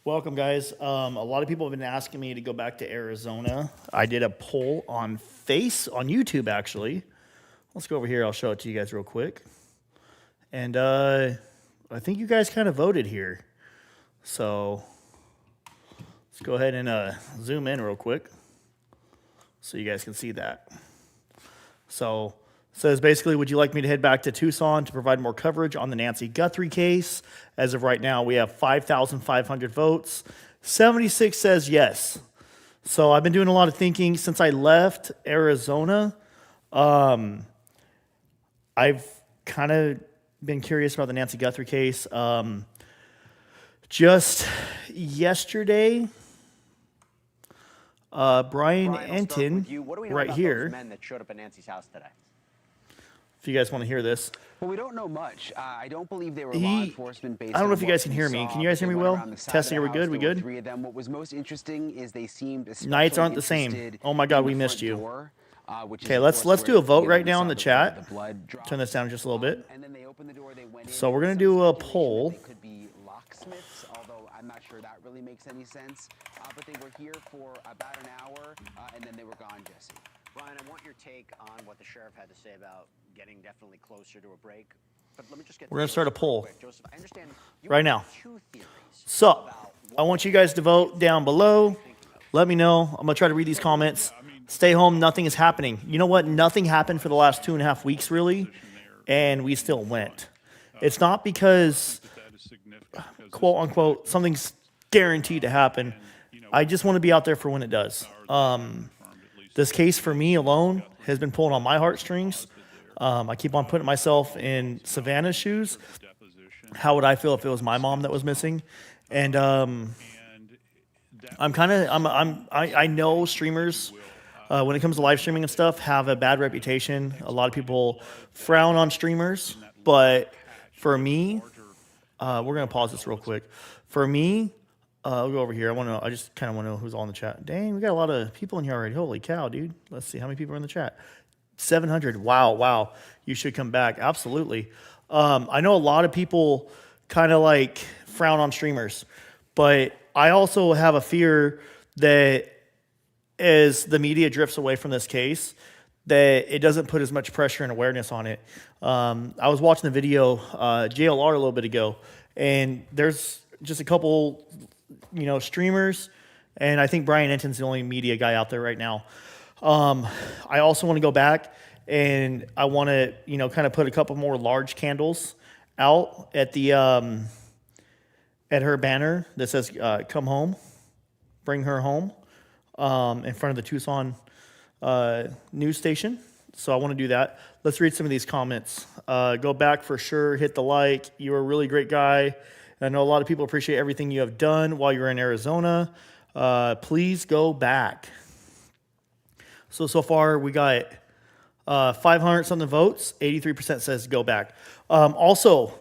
Welcome, guys. A lot of people have been asking me to go back to Arizona. I did a poll on YouTube, actually. Let's go over here. I'll show it to you guys real quick. And I think you guys kind of voted here. So let's go ahead and zoom in real quick so you guys can see that. So it says basically, would you like me to head back to Tucson to provide more coverage on the Nancy Guthrie case? As of right now, we have 5,500 votes. 76 says yes. So I've been doing a lot of thinking since I left Arizona. I've kind of been curious about the Nancy Guthrie case. Just yesterday, Brian Enton, right here. Men that showed up at Nancy's house today? If you guys want to hear this. Well, we don't know much. I don't believe they were law enforcement based. I don't know if you guys can hear me. Can you guys hear me well? Testing, are we good? We good? Three of them. What was most interesting is they seemed nights aren't the same. Oh my God, we missed you. Okay, let's do a vote right now in the chat. Turn this down just a little bit. So we're gonna do a poll. Could be locksmiths, although I'm not sure that really makes any sense. But they were here for about an hour, and then they were gone, Jesse. Brian, I want your take on what the sheriff had to say about getting definitely closer to a break. But let me just get. We're gonna start a poll Joseph, I understand right now. Two theories So I want you guys to vote down below. Let me know. I'm gonna try to read these comments. Stay home. Nothing is happening. You know what? Nothing happened for the last 2.5 weeks, really, and we still went. It's not because, quote unquote, something's guaranteed to happen. I just want to be out there for when it does. This case for me alone has been pulling on my heartstrings. I keep on putting myself in Savannah's shoes. How would I feel if it was my mom that was missing? And I know streamers, when it comes to live streaming and stuff, have a bad reputation. A lot of people frown on streamers, but for me, we're gonna pause this real quick. For me, I'll go over here. I just kind of want to know who's all in the chat. Dang, we got a lot of people in here already. Holy cow, dude. Let's see how many people are in the chat. 700. Wow. You should come back. Absolutely. I know a lot of people kind of like frown on streamers, but I also have a fear that as the media drifts away from this case, that it doesn't put as much pressure and awareness on it. I was watching the video JLR a little bit ago, and there's just a couple streamers, and I think Brian Enton's the only media guy out there right now. I also want to go back and I want to, kind of put a couple more large candles out at the at her banner that says "Come home, bring her home," in front of the Tucson news station. So I want to do that. Let's read some of these comments. Go back for sure. Hit the like. You're a really great guy. I know a lot of people appreciate everything you have done while you're in Arizona. Please go back. So far we got 500 something votes. 83% says go back. Also,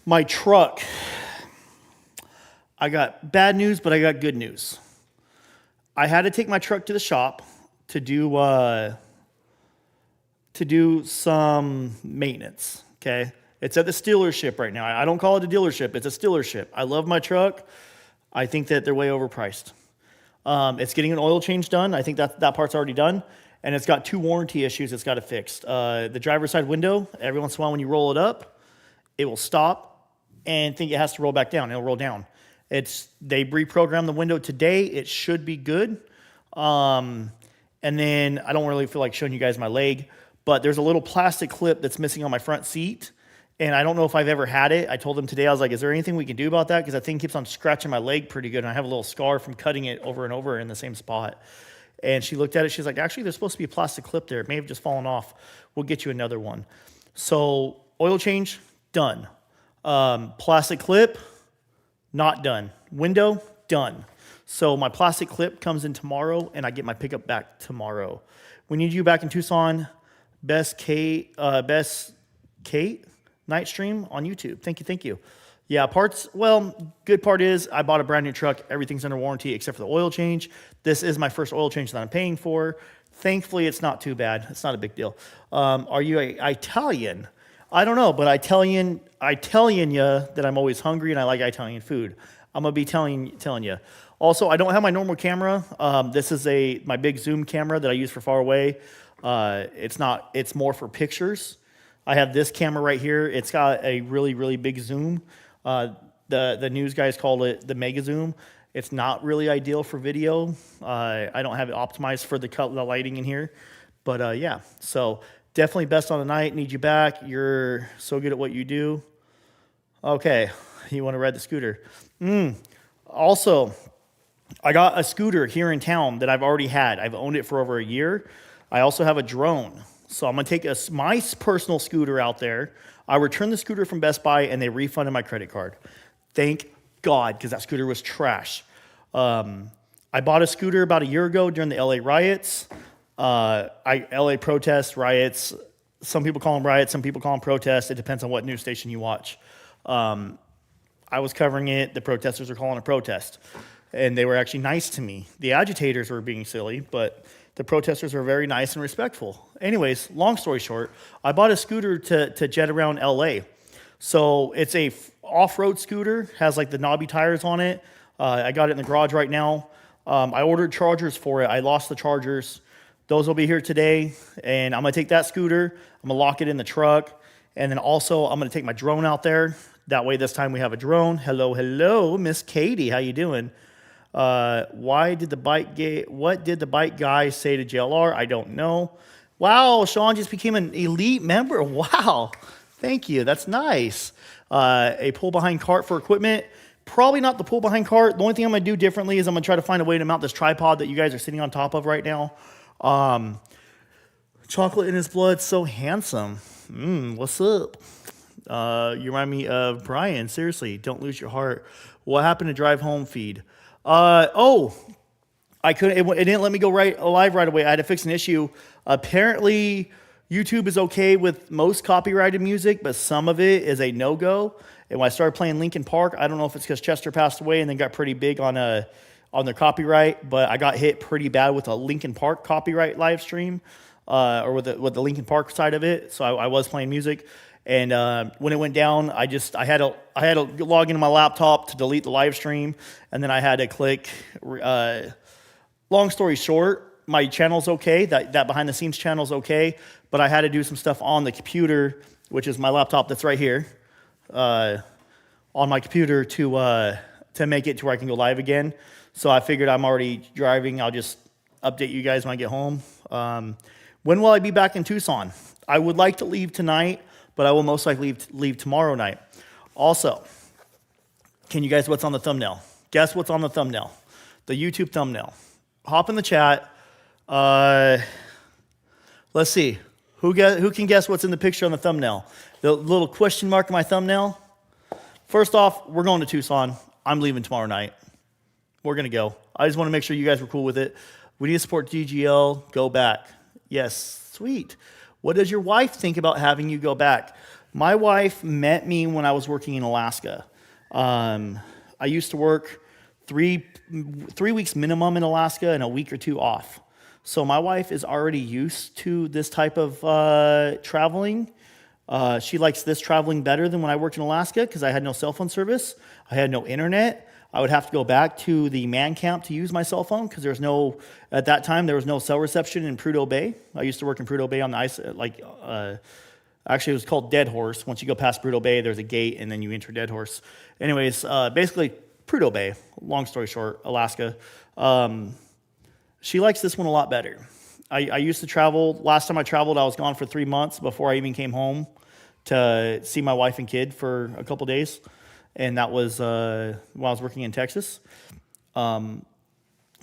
my truck. I got bad news, but I got good news. I had to take my truck to the shop to do some maintenance. Okay. It's at the dealership right now. I don't call it a dealership. It's a dealership. I love my truck. I think that they're way overpriced. It's getting an oil change done. I think that part's already done. And it's got 2 warranty issues it's got to fix. The driver's side window, every once in a while when you roll it up, it will stop and think it has to roll back down. It'll roll down. They reprogrammed the window today. It should be good. And then I don't really feel like showing you guys my leg, but there's a little plastic clip that's missing on my front seat. And I don't know if I've ever had it. I told them today, I was like, is there anything we can do about that? Because that thing keeps on scratching my leg pretty good. And I have a little scar from cutting it over and over in the same spot. And she looked at it. She's like, actually, there's supposed to be a plastic clip there. It may have just fallen off. We'll get you another one. So oil change, done. Plastic clip, not done. Window, done. So my plastic clip comes in tomorrow, and I get my pickup back tomorrow. We need you back in Tucson. Best Kate night stream on YouTube. Thank you. Yeah, good part is I bought a brand new truck. Everything's under warranty except for the oil change. This is my first oil change that I'm paying for. Thankfully, it's not too bad. It's not a big deal. Are you Italian? I don't know, but Italian you that I'm always hungry and I like Italian food. I'm gonna be telling you. Also, I don't have my normal camera. This is my big zoom camera that I use for far away. It's more for pictures. I have this camera right here. It's got a really, really big zoom. The news guys call it the mega zoom. It's not really ideal for video. I don't have it optimized for the lighting in here. But yeah, so definitely best on the night. Need you back. You're so good at what you do. Okay, you want to ride the scooter. Also, I got a scooter here in town that I've already had. I've owned it for over a year. I also have a drone. So I'm going to take my personal scooter out there. I returned the scooter from Best Buy, and they refunded my credit card. Thank God, because that scooter was trash. I bought a scooter about a year ago during the LA riots. LA protests, riots. Some people call them riots, some people call them protests. It depends on what news station you watch. I was covering it. The protesters were calling it a protest. And they were actually nice to me. The agitators were being silly, but the protesters were very nice and respectful. Anyways, long story short, I bought a scooter to jet around LA. So it's a off-road scooter, has like the knobby tires on it. I got it in the garage right now. I ordered chargers for it. I lost the chargers. Those will be here today. And I'm going to take that scooter. I'm going to lock it in the truck. And then also I'm going to take my drone out there. That way this time we have a drone. Hello, Miss Katie. How you doing? What did the bike guy say to JLR? I don't know. Wow, Sean just became an elite member. Wow, thank you. That's nice. A pull-behind cart for equipment. Probably not the pull-behind cart. The only thing I'm going to do differently is I'm going to try to find a way to mount this tripod that you guys are sitting on top of right now. Chocolate in his blood, so handsome. What's up? You remind me of Brian. Seriously, don't lose your heart. What happened to Drive Home feed? I couldn't. It didn't let me go live right away. I had to fix an issue. Apparently, YouTube is okay with most copyrighted music, but some of it is a no-go. And when I started playing Linkin Park, I don't know if it's because Chester passed away and then got pretty big on their copyright, but I got hit pretty bad with a Linkin Park copyright live stream, or with the Linkin Park side of it. So I was playing music. And when it went down, I had to log into my laptop to delete the live stream, and then I had to click. Long story short, my channel's okay. That behind the scenes channel's okay, but I had to do some stuff on the computer, which is my laptop that's right here, on my computer to make it to where I can go live again. So I figured I'm already driving. I'll just update you guys when I get home. When will I be back in Tucson? I would like to leave tonight, but I will most likely leave tomorrow night. Also, can you guys what's on the thumbnail? Guess what's on the thumbnail? The YouTube thumbnail. Hop in the chat. Let's see. Who can guess what's in the picture on the thumbnail? The little question mark in my thumbnail? First off, we're going to Tucson. I'm leaving tomorrow night. We're going to go. I just want to make sure you guys were cool with it. We need to support DGL. Go back. Yes, sweet. What does your wife think about having you go back? My wife met me when I was working in Alaska. I used to work three weeks minimum in Alaska and a week or two off. So my wife is already used to this type of traveling. She likes this traveling better than when I worked in Alaska because I had no cell phone service. I had no internet. I would have to go back to the man camp to use my cell phone because at that time, there was no cell reception in Prudhoe Bay. I used to work in Prudhoe Bay on the ice, actually it was called Dead Horse. Once you go past Prudhoe Bay, there's a gate and then you enter Dead Horse. Anyways, basically Prudhoe Bay, long story short, Alaska. She likes this one a lot better. I used to travel. Last time I traveled, I was gone for 3 months before I even came home to see my wife and kid for a couple days. And that was while I was working in Texas.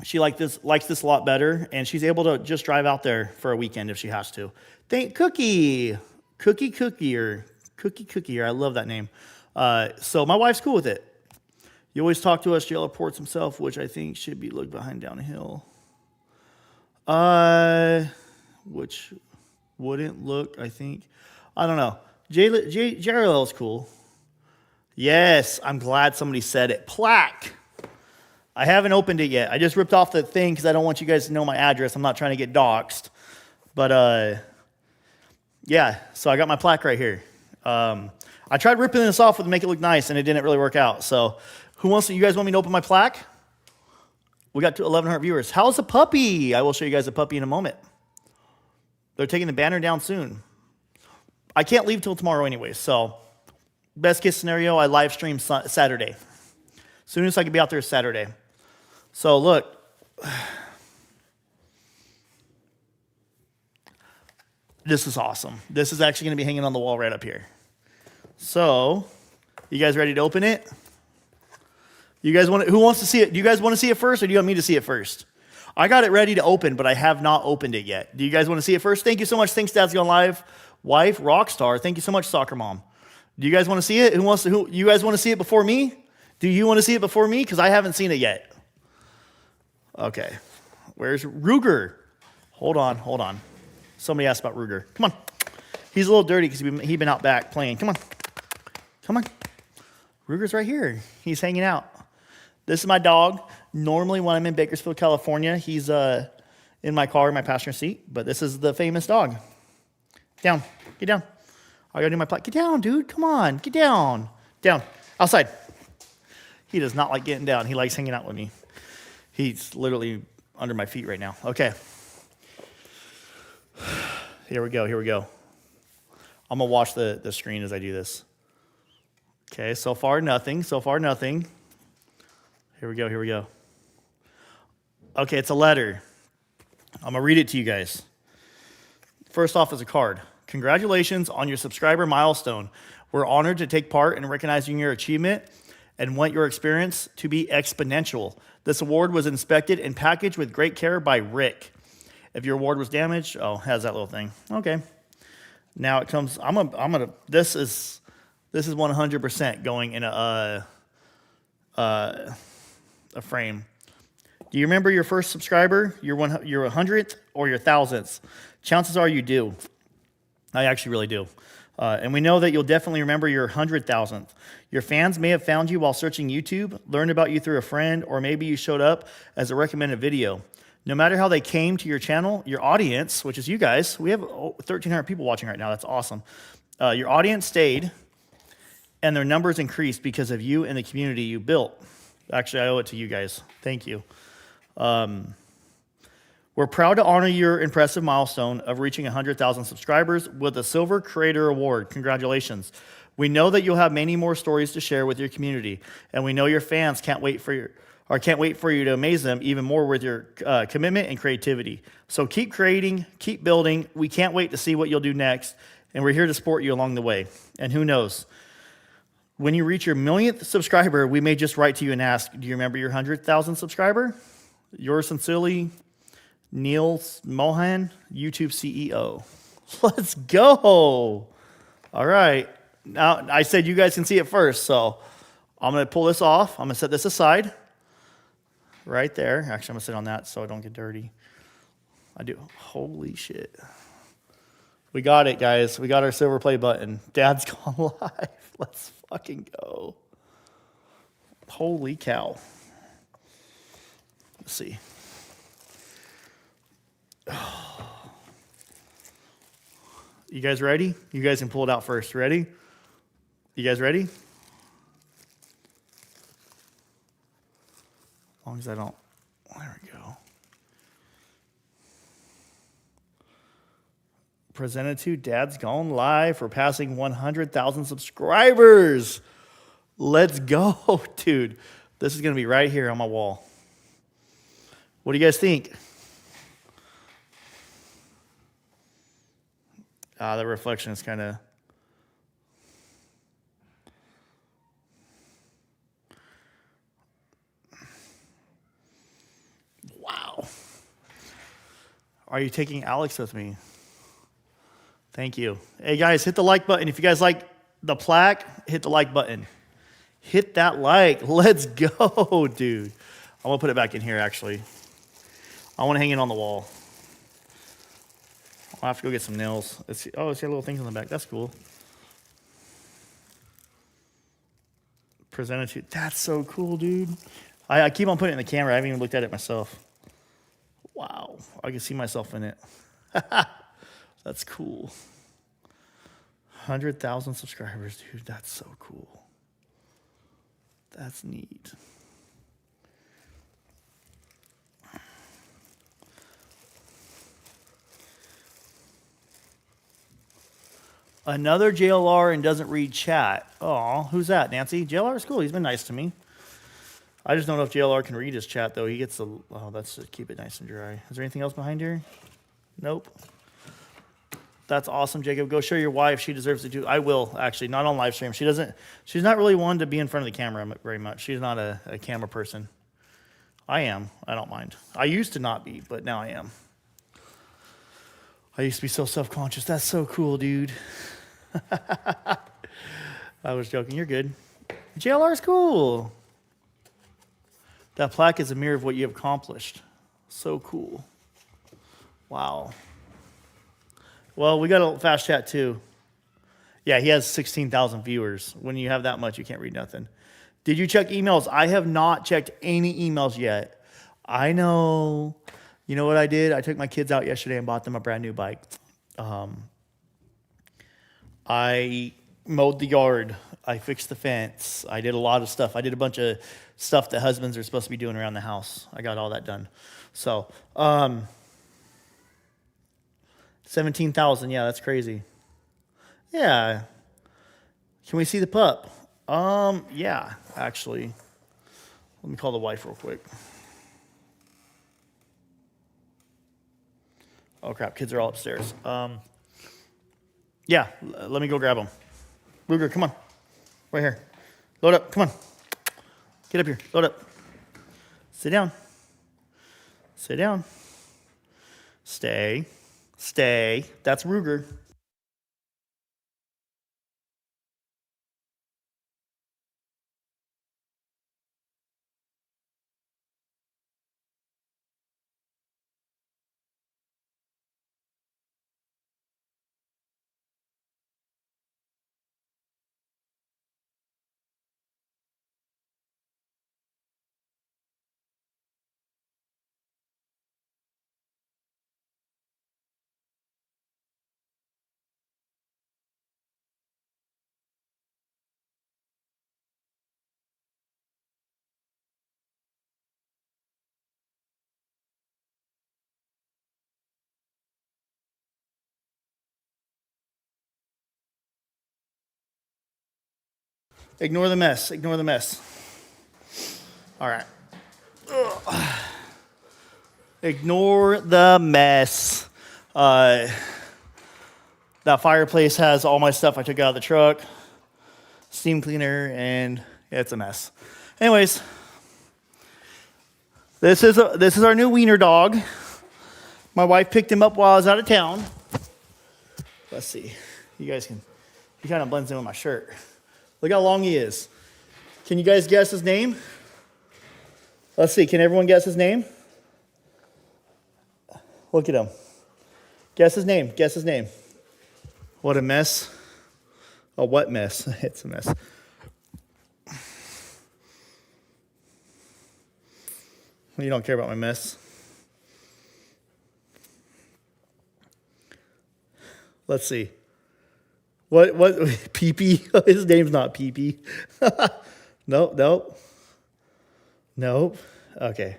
She likes this a lot better, and she's able to just drive out there for a weekend if she has to. Cookie. I love that name. So my wife's cool with it. You always talk to us, JL reports himself, which I think should be looked behind down a hill. Which wouldn't look, I think. I don't know. JRL is cool. Yes, I'm glad somebody said it. Plaque. I haven't opened it yet. I just ripped off the thing because I don't want you guys to know my address. I'm not trying to get doxxed. But, yeah, so I got my plaque right here. I tried ripping this off to make it look nice, and it didn't really work out. So You guys want me to open my plaque? We got to 1,100 viewers. How's the puppy? I will show you guys a puppy in a moment. They're taking the banner down soon. I can't leave till tomorrow anyway, so best case scenario, I live stream Saturday. Soonest I can be out there is Saturday. So look, this is awesome. This is actually going to be hanging on the wall right up here. So, you guys ready to open it? You guys want? Who wants to see it? Do you guys want to see it first, or do you want me to see it first? I got it ready to open, but I have not opened it yet. Do you guys want to see it first? Thank you so much. Thanks, Dad's Gone Live. Wife, Rockstar. Thank you so much, Soccer Mom. Do you guys want to see it? You guys want to see it before me? Do you want to see it before me? Because I haven't seen it yet. Okay. Where's Ruger? Hold on. Somebody asked about Ruger. Come on. He's a little dirty because he's been out back playing. Come on. Ruger's right here. He's hanging out. This is my dog. Normally when I'm in Bakersfield, California, he's in my car in my passenger seat. But this is the famous dog. Down. Get down. I gotta do my plaque. Get down, dude. Come on. Get down. Down. Outside. He does not like getting down. He likes hanging out with me. He's literally under my feet right now. Okay. Here we go. I'm going to watch the screen as I do this. Okay, so far nothing. Here we go. Okay, it's a letter. I'm going to read it to you guys. First off is a card. Congratulations on your subscriber milestone. We're honored to take part in recognizing your achievement and want your experience to be exponential. This award was inspected and packaged with great care by Rick. If your award was damaged, it has that little thing. Okay. Now it comes. This is 100% going in a frame. Do you remember your first subscriber, your 100th, or your 1,000th? Chances are you do. I actually really do. And we know that you'll definitely remember your 100,000th. Your fans may have found you while searching YouTube, learned about you through a friend, or maybe you showed up as a recommended video. No matter how they came to your channel, your audience, which is you guys, we have 1,300 people watching right now. That's awesome. Your audience stayed, and their numbers increased because of you and the community you built. Actually, I owe it to you guys. Thank you. We're proud to honor your impressive milestone of reaching 100,000 subscribers with a Silver Creator Award. Congratulations. We know that you'll have many more stories to share with your community, and we know your fans can't wait for you to amaze them even more with your commitment and creativity. So keep creating, keep building. We can't wait to see what you'll do next, and we're here to support you along the way. And who knows, when you reach your 1,000,000th subscriber, we may just write to you and ask, do you remember your 100,000 subscriber? Yours sincerely, Neil Mohan, YouTube CEO. Let's go. All right. Now, I said you guys can see it first, so I'm going to pull this off. I'm going to set this aside right there. Actually, I'm going to sit on that so I don't get dirty. I do. Holy shit. We got it, guys. We got our silver play button. Dad's Gone Live. Let's fucking go. Holy cow. Let's see. You guys ready? You guys can pull it out first. Ready? You guys ready? As long as I don't. There we go. Presented to Dad's Gone Live for passing 100,000 subscribers. Let's go, dude. This is going to be right here on my wall. What do you guys think? The reflection is kind of... Wow. Are you taking Alex with me? Thank you. Hey, guys, hit the like button. If you guys like the plaque, hit the like button. Hit that like. Let's go, dude. I'm going to put it back in here, actually. I want to hang it on the wall. I'll have to go get some nails. Let's see. Oh, it's got little things on the back. That's cool. Presented to... That's so cool, dude. I keep on putting it in the camera. I haven't even looked at it myself. Wow. I can see myself in it. That's cool. 100,000 subscribers, dude. That's so cool. That's neat. Another JLR and doesn't read chat. Oh, who's that? Nancy? JLR is cool. He's been nice to me. I just don't know if JLR can read his chat, though. He gets the... Oh, that's to keep it nice and dry. Is there anything else behind here? Nope. That's awesome, Jacob. Go show your wife. She deserves it, too. I will, actually. Not on live stream. She doesn't... She's not really one to be in front of the camera very much. She's not a camera person. I am. I don't mind. I used to not be, but now I am. I used to be so self-conscious. That's so cool, dude. I was joking. You're good. JLR is cool. That plaque is a mirror of what you have accomplished. So cool. Wow. Well, we got a fast chat too. Yeah, he has 16,000 viewers. When you have that much, you can't read nothing. Did you check emails? I have not checked any emails yet. I know. You know what I did? I took my kids out yesterday and bought them a brand new bike. I mowed the yard. I fixed the fence. I did a lot of stuff. I did a bunch of stuff that husbands are supposed to be doing around the house. I got all that done. So, 17,000. Yeah, that's crazy. Yeah. Can we see the pup? Yeah, actually. Let me call the wife real quick. Oh, crap. Kids are all upstairs. Yeah, let me go grab them. Ruger, come on. Right here. Load up. Come on. Get up here. Load up. Sit down. Sit down. Stay. Stay. That's Ruger. Ignore the mess. Ignore the mess. All right. Ugh. Ignore the mess. That fireplace has all my stuff I took out of the truck. Steam cleaner, and it's a mess. Anyways, this is our new wiener dog. My wife picked him up while I was out of town. Let's see. You guys can... He kind of blends in with my shirt. Look how long he is. Can you guys guess his name? Let's see. Can everyone guess his name? Look at him. Guess his name. Guess his name. What a mess. A what mess? It's a mess. You don't care about my mess. Let's see. What, Pee-Pee? His name's not Pee-Pee. Nope. Okay,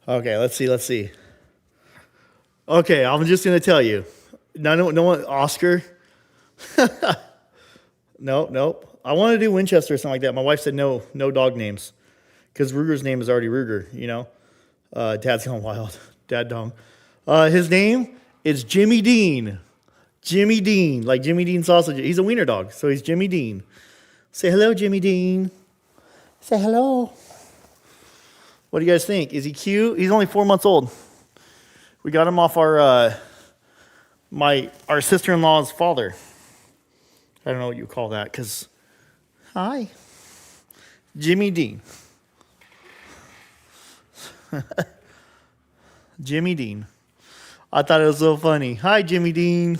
let's see. Okay, I'm just going to tell you. No one, Oscar? Nope. I want to do Winchester or something like that. My wife said no dog names. Because Ruger's name is already Ruger, you know? Dad's gone wild. Dad dong. His name is Jimmy Dean. Jimmy Dean, like Jimmy Dean sausage. He's a wiener dog, so he's Jimmy Dean. Say hello, Jimmy Dean. Say hello. What do you guys think? Is he cute? He's only 4 months old. We got him off our sister-in-law's father. I don't know what you call that, because... Hi. Jimmy Dean. Jimmy Dean. I thought it was so funny. Hi, Jimmy Dean.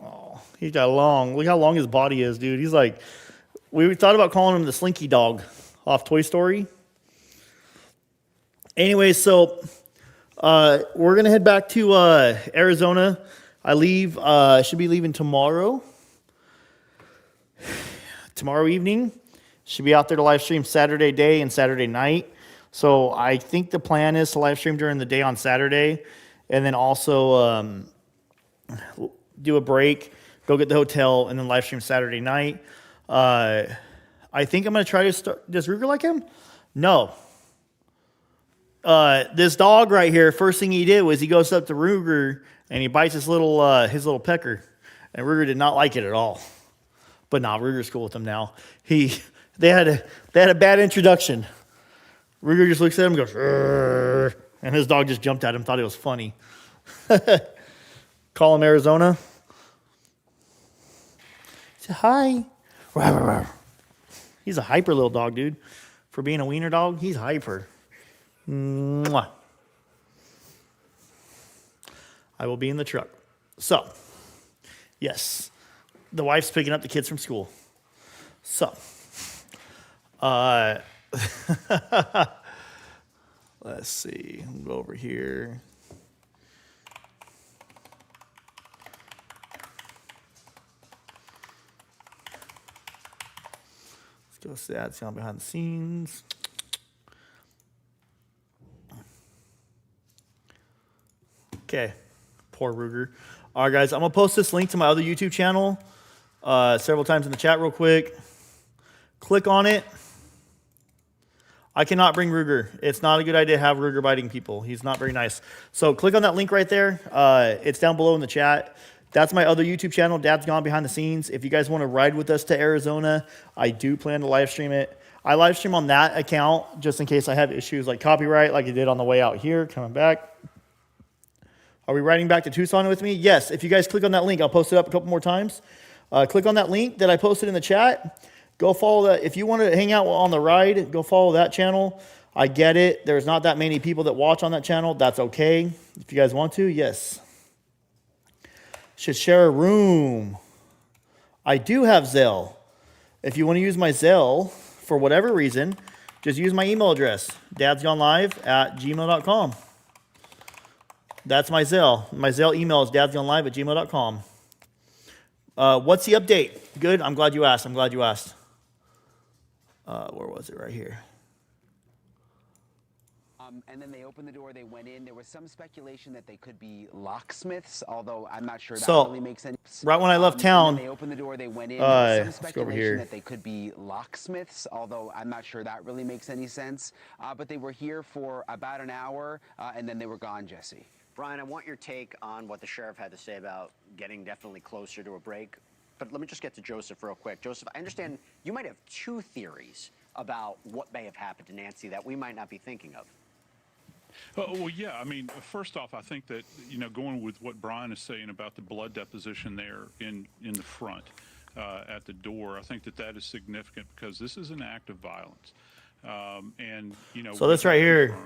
Oh, he's got long. Look how long his body is, dude. He's like, we thought about calling him the Slinky Dog off Toy Story. Anyway, so we're going to head back to Arizona. Should be leaving tomorrow. Tomorrow evening. Should be out there to live stream Saturday day and Saturday night. So I think the plan is to live stream during the day on Saturday, and then also do a break, go get the hotel, and then live stream Saturday night. I think I'm going to try to start. Does Ruger like him? No. This dog right here, first thing he did was he goes up to Ruger and he bites his little pecker. And Ruger did not like it at all. But nah, Ruger's cool with him now. They had a bad introduction. Ruger just looks at him and goes, "Rrr," and his dog just jumped at him, thought it was funny. Call him Arizona. Say hi. Rawr, rawr. He's a hyper little dog, dude. For being a wiener dog, he's hyper. Mwah. I will be in the truck. So, yes, the wife's picking up the kids from school. So, let's see. I'll go over here. Let's go see that's on behind the scenes. Okay, poor Ruger. All right, guys, I'm going to post this link to my other YouTube channel several times in the chat real quick. Click on it. I cannot bring Ruger. It's not a good idea to have Ruger biting people. He's not very nice. So click on that link right there. It's down below in the chat. That's my other YouTube channel, Dad's Gone Behind the Scenes. If you guys want to ride with us to Arizona, I do plan to live stream it. I live stream on that account just in case I have issues like copyright, like I did on the way out here, coming back. Are we riding back to Tucson with me? Yes. If you guys click on that link, I'll post it up a couple more times. Click on that link that I posted in the chat. Go follow that. If you want to hang out on the ride, go follow that channel. I get it. There's not that many people that watch on that channel. That's okay. If you guys want to, yes. Should share a room. I do have Zelle. If you want to use my Zelle for whatever reason, just use my email address, dadsgonelive@gmail.com. That's my Zelle. My Zelle email is dadsgonelive@gmail.com. What's the update? Good. I'm glad you asked. Where was it? Right here. And then they opened the door, they went in. There was some speculation that they could be locksmiths, although I'm not sure that really makes sense. Right when I left town, they opened the door, they went in. There was some let's go over speculation here. that they could be locksmiths, although I'm not sure that really makes any sense. But they were here for about an hour, and then they were gone, Jesse. Brian, I want your take on what the sheriff had to say about getting definitely closer to a break. But let me just get to Joseph real quick. Joseph, I understand you might have two theories about what may have happened to Nancy that we might not be thinking of. Well, yeah. I mean, first off, I think that, going with what Brian is saying about the blood deposition there in the front at the door, I think that is significant because this is an act of violence. So this right here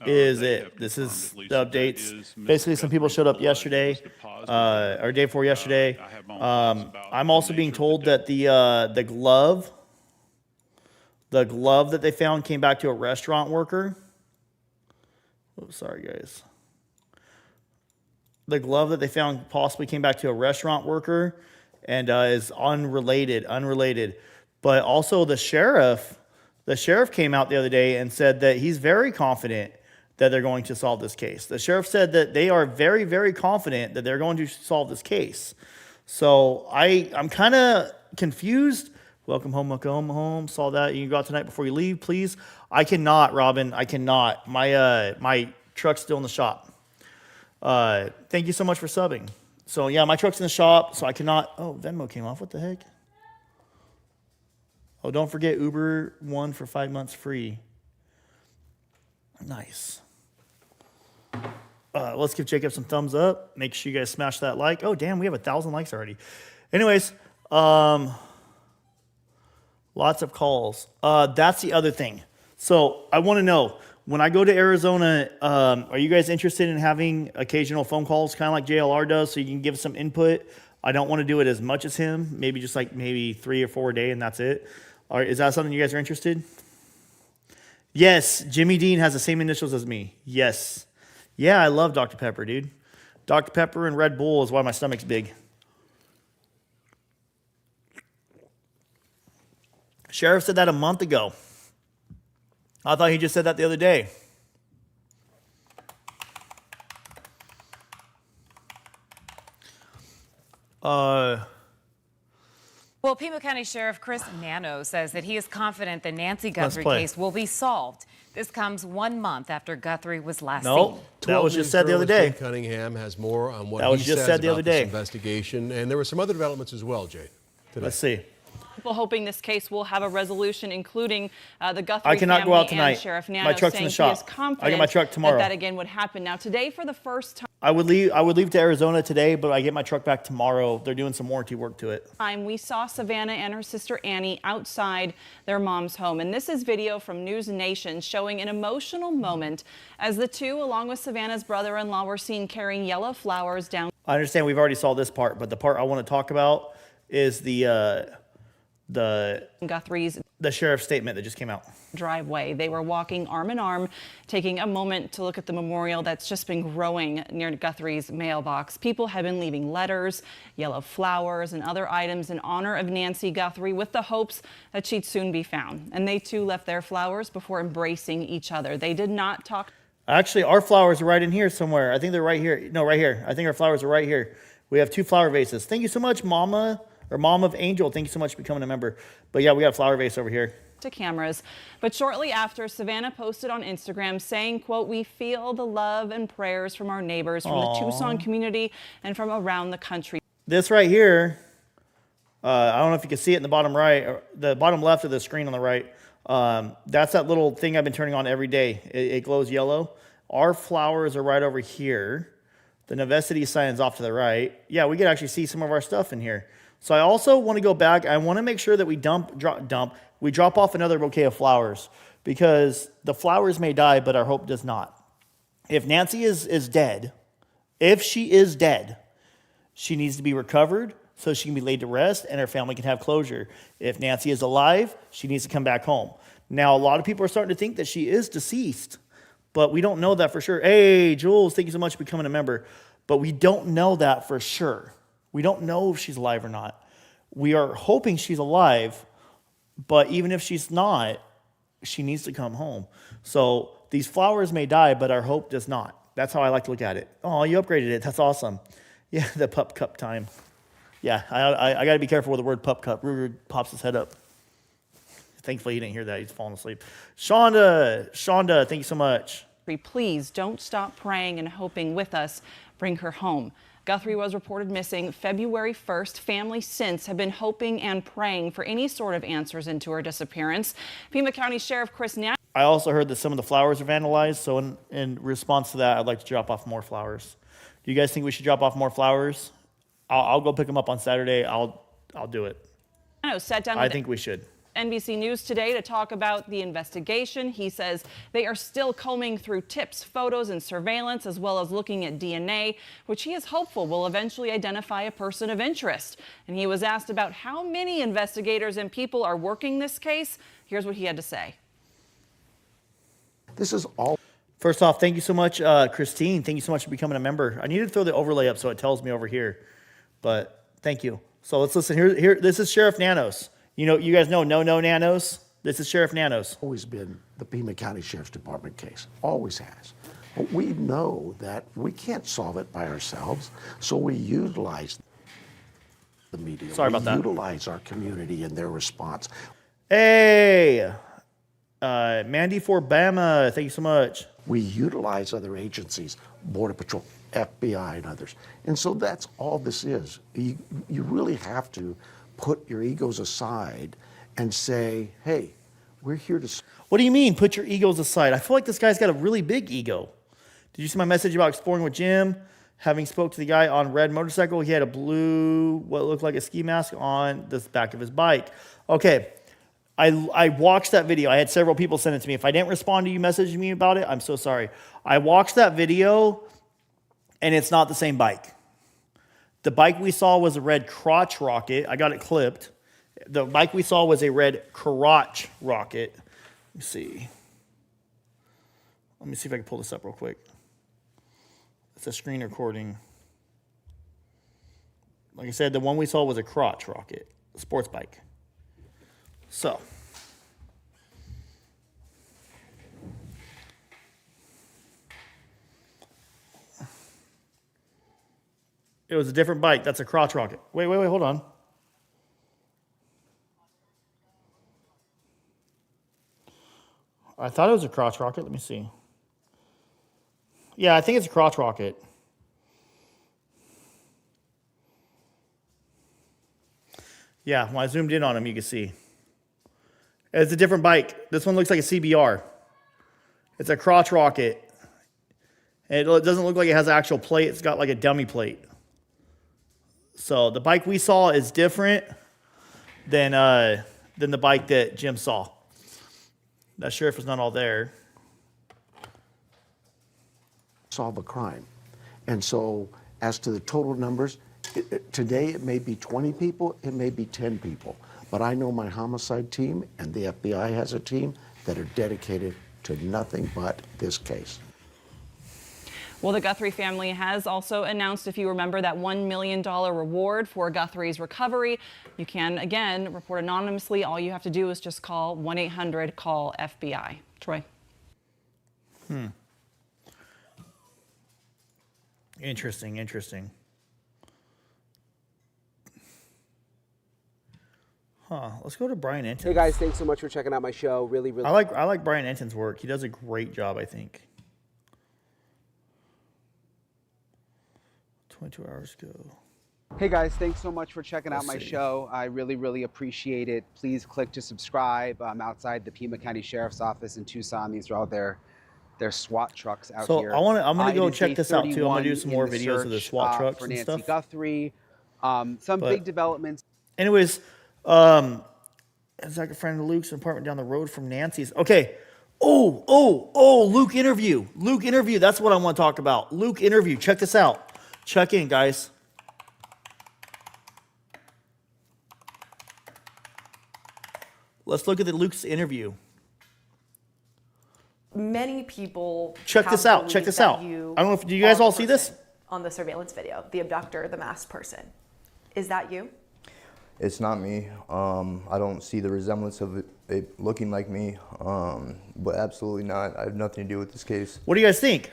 is it. This is the updates. Basically, some people showed up yesterday, or day before yesterday. I'm also being told that the glove that they found came back to a restaurant worker. Oh, sorry, guys. The glove that they found possibly came back to a restaurant worker and is unrelated. But also the sheriff came out the other day and said that he's very confident that they're going to solve this case. The sheriff said that they are very, very confident that they're going to solve this case. So I'm kind of confused. Welcome home. Saw that. You can go out tonight before you leave, please. I cannot, Robin. I cannot. My truck's still in the shop. Thank you so much for subbing. So, yeah, my truck's in the shop, so I cannot. Oh, Venmo came off. What the heck? Oh, don't forget Uber One for 5 months free. Nice. Let's give Jacob some thumbs up. Make sure you guys smash that like. Oh, damn, we have 1,000 likes already. Anyways, lots of calls. That's the other thing. So I want to know, when I go to Arizona, are you guys interested in having occasional phone calls, kind of like JLR does, so you can give some input? I don't want to do it as much as him. Maybe just like 3 or 4 a day, and that's it. All right, is that something you guys are interested? Yes, Jimmy Dean has the same initials as me. Yes. Yeah, I love Dr. Pepper, dude. Dr. Pepper and Red Bull is why my stomach's big. Sheriff said that a month ago. I thought he just said that the other day. Well, Pima County Sheriff Chris Nano says that he is confident the Nancy Guthrie play. case will be solved. This comes 1 month after Guthrie was last No, seen. that was just said the other day. Jay Cunningham has more on what That was he just says said the about other this day. investigation, and there were some other developments as well, Jay. Today. Let's see. People hoping this case will have a resolution, including the Guthrie I cannot family go out tonight. and Sheriff Nano My truck's in saying the shop. he is confident I get my truck tomorrow. that again would happen. Now, today, for the first I would leave to Arizona today, but I get my truck back tomorrow. They're doing some warranty work to it. time, we saw Savannah and her sister Annie outside their mom's home. And this is video from News Nation showing an emotional moment as the two, along with Savannah's brother-in-law, were seen carrying yellow flowers down. I understand we've already saw this part, but the part I want to talk about is the Guthrie's sheriff's statement that just came out. driveway. They were walking arm in arm, taking a moment to look at the memorial that's just been growing near Guthrie's mailbox. People have been leaving letters, yellow flowers, and other items in honor of Nancy Guthrie with the hopes that she'd soon be found. And they too left their flowers before embracing each other. They did not talk. Actually, our flowers are right in here somewhere. I think they're right here. No, right here. I think our flowers are right here. We have 2 flower vases. Thank you so much, Mama, or Mom of Angel. Thank you so much for becoming a member. But yeah, we got a flower vase over here. To cameras. But shortly after, Savannah posted on Instagram saying, quote, "We feel the love and prayers from our neighbors, from the Tucson community, and from around the country." This right here, I don't know if you can see it in the bottom right, or the bottom left of the screen on the right. That's that little thing I've been turning on every day. It glows yellow. Our flowers are right over here. The Nevesity sign's off to the right. Yeah, we can actually see some of our stuff in here. So I also want to go back. I want to make sure that we we drop off another bouquet of flowers, because the flowers may die, but our hope does not. If Nancy is dead, if she is dead, she needs to be recovered so she can be laid to rest and her family can have closure. If Nancy is alive, she needs to come back home. Now, a lot of people are starting to think that she is deceased, but we don't know that for sure. Hey, Jules, thank you so much for becoming a member. But we don't know that for sure. We don't know if she's alive or not. We are hoping she's alive, but even if she's not, she needs to come home. So these flowers may die, but our hope does not. That's how I like to look at it. Oh, you upgraded it. That's awesome. Yeah, the pup cup time. Yeah, I got to be careful with the word pup cup. Ruger pops his head up. Thankfully, he didn't hear that. He's falling asleep. Shonda, thank you so much. Please don't stop praying and hoping with us. Bring her home. Guthrie was reported missing February 1st. Families since have been hoping and praying for any sort of answers into her disappearance. Pima County Sheriff Chris Nano. I also heard that some of the flowers are vandalized, so in response to that, I'd like to drop off more flowers. Do you guys think we should drop off more flowers? I'll go pick them up on Saturday. I'll do it. Sat down I with think we should. NBC News today to talk about the investigation. He says they are still combing through tips, photos, and surveillance, as well as looking at DNA, which he is hopeful will eventually identify a person of interest. And he was asked about how many investigators and people are working this case. Here's what he had to say. This is all. First off, thank you so much, Christine. Thank you so much for becoming a member. I need to throw the overlay up so it tells me over here, but thank you. So let's listen. Here, this is Sheriff Nanos. You guys know No Nanos. This is Sheriff Nanos. Always been the Pima County Sheriff's Department case. Always has. But we know that we can't solve it by ourselves, so we utilize the media. Sorry about that. We utilize our community and their response. Hey, Mandy for Bama. Thank you so much. We utilize other agencies, Border Patrol, FBI, and others. And so that's all this is. You really have to put your egos aside and say, hey, we're here to... What do you mean, put your egos aside? I feel like this guy's got a really big ego. Did you see my message about exploring with Jim? Having spoke to the guy on red motorcycle, he had a blue, what looked like a ski mask on the back of his bike. Okay, I watched that video. I had several people send it to me. If I didn't respond to you messaging me about it, I'm so sorry. I watched that video, and it's not the same bike. The bike we saw was a red crotch rocket. I got it clipped. The bike we saw was a red crotch rocket. Let me see. Let me see if I can pull this up real quick. It's a screen recording. Like I said, the one we saw was a crotch rocket, a sports bike. So, It was a different bike. That's a crotch rocket. Wait, hold on. I thought it was a crotch rocket. Let me see. Yeah, I think it's a crotch rocket. Yeah, when I zoomed in on him, you can see. It's a different bike. This one looks like a CBR. It's a crotch rocket. And it doesn't look like it has an actual plate. It's got like a dummy plate. So the bike we saw is different than the bike that Jim saw. Not sure if it's not all there. Solve a crime. And so as to the total numbers, today it may be 20 people, it may be 10 people. But I know my homicide team and the FBI has a team that are dedicated to nothing but this case. Well, the Guthrie family has also announced, if you remember, that $1 million reward for Guthrie's recovery. You can, again, report anonymously. All you have to do is just call 1-800-CALL-FBI. Troy. Interesting. Let's go to Brian Enton. Hey guys, thanks so much for checking out my show. Really. I like Brian Enton's work. He does a great job, I think. 22 hours ago. Hey guys, thanks so much for checking out my show. I really appreciate it. Please click to subscribe. I'm outside the Pima County Sheriff's Office in Tucson. These are all their SWAT trucks out So here. I'm gonna go It is check day this out too. I'm gonna 31 do some in more the videos of the search, SWAT trucks for and Nancy stuff. Guthrie. Some big developments. Anyways, Zach, a friend of Luke's apartment down the road from Nancy's. Okay. Luke interview. That's what I want to talk about. Luke interview. Check this out. Check in, guys. Let's look at Luke's interview. Many people Check this out. I don't know if do you guys all see this? On the surveillance video, the abductor, the masked person. Is that you? It's not me. I don't see the resemblance of it looking like me, but absolutely not. I have nothing to do with this case. What do you guys think?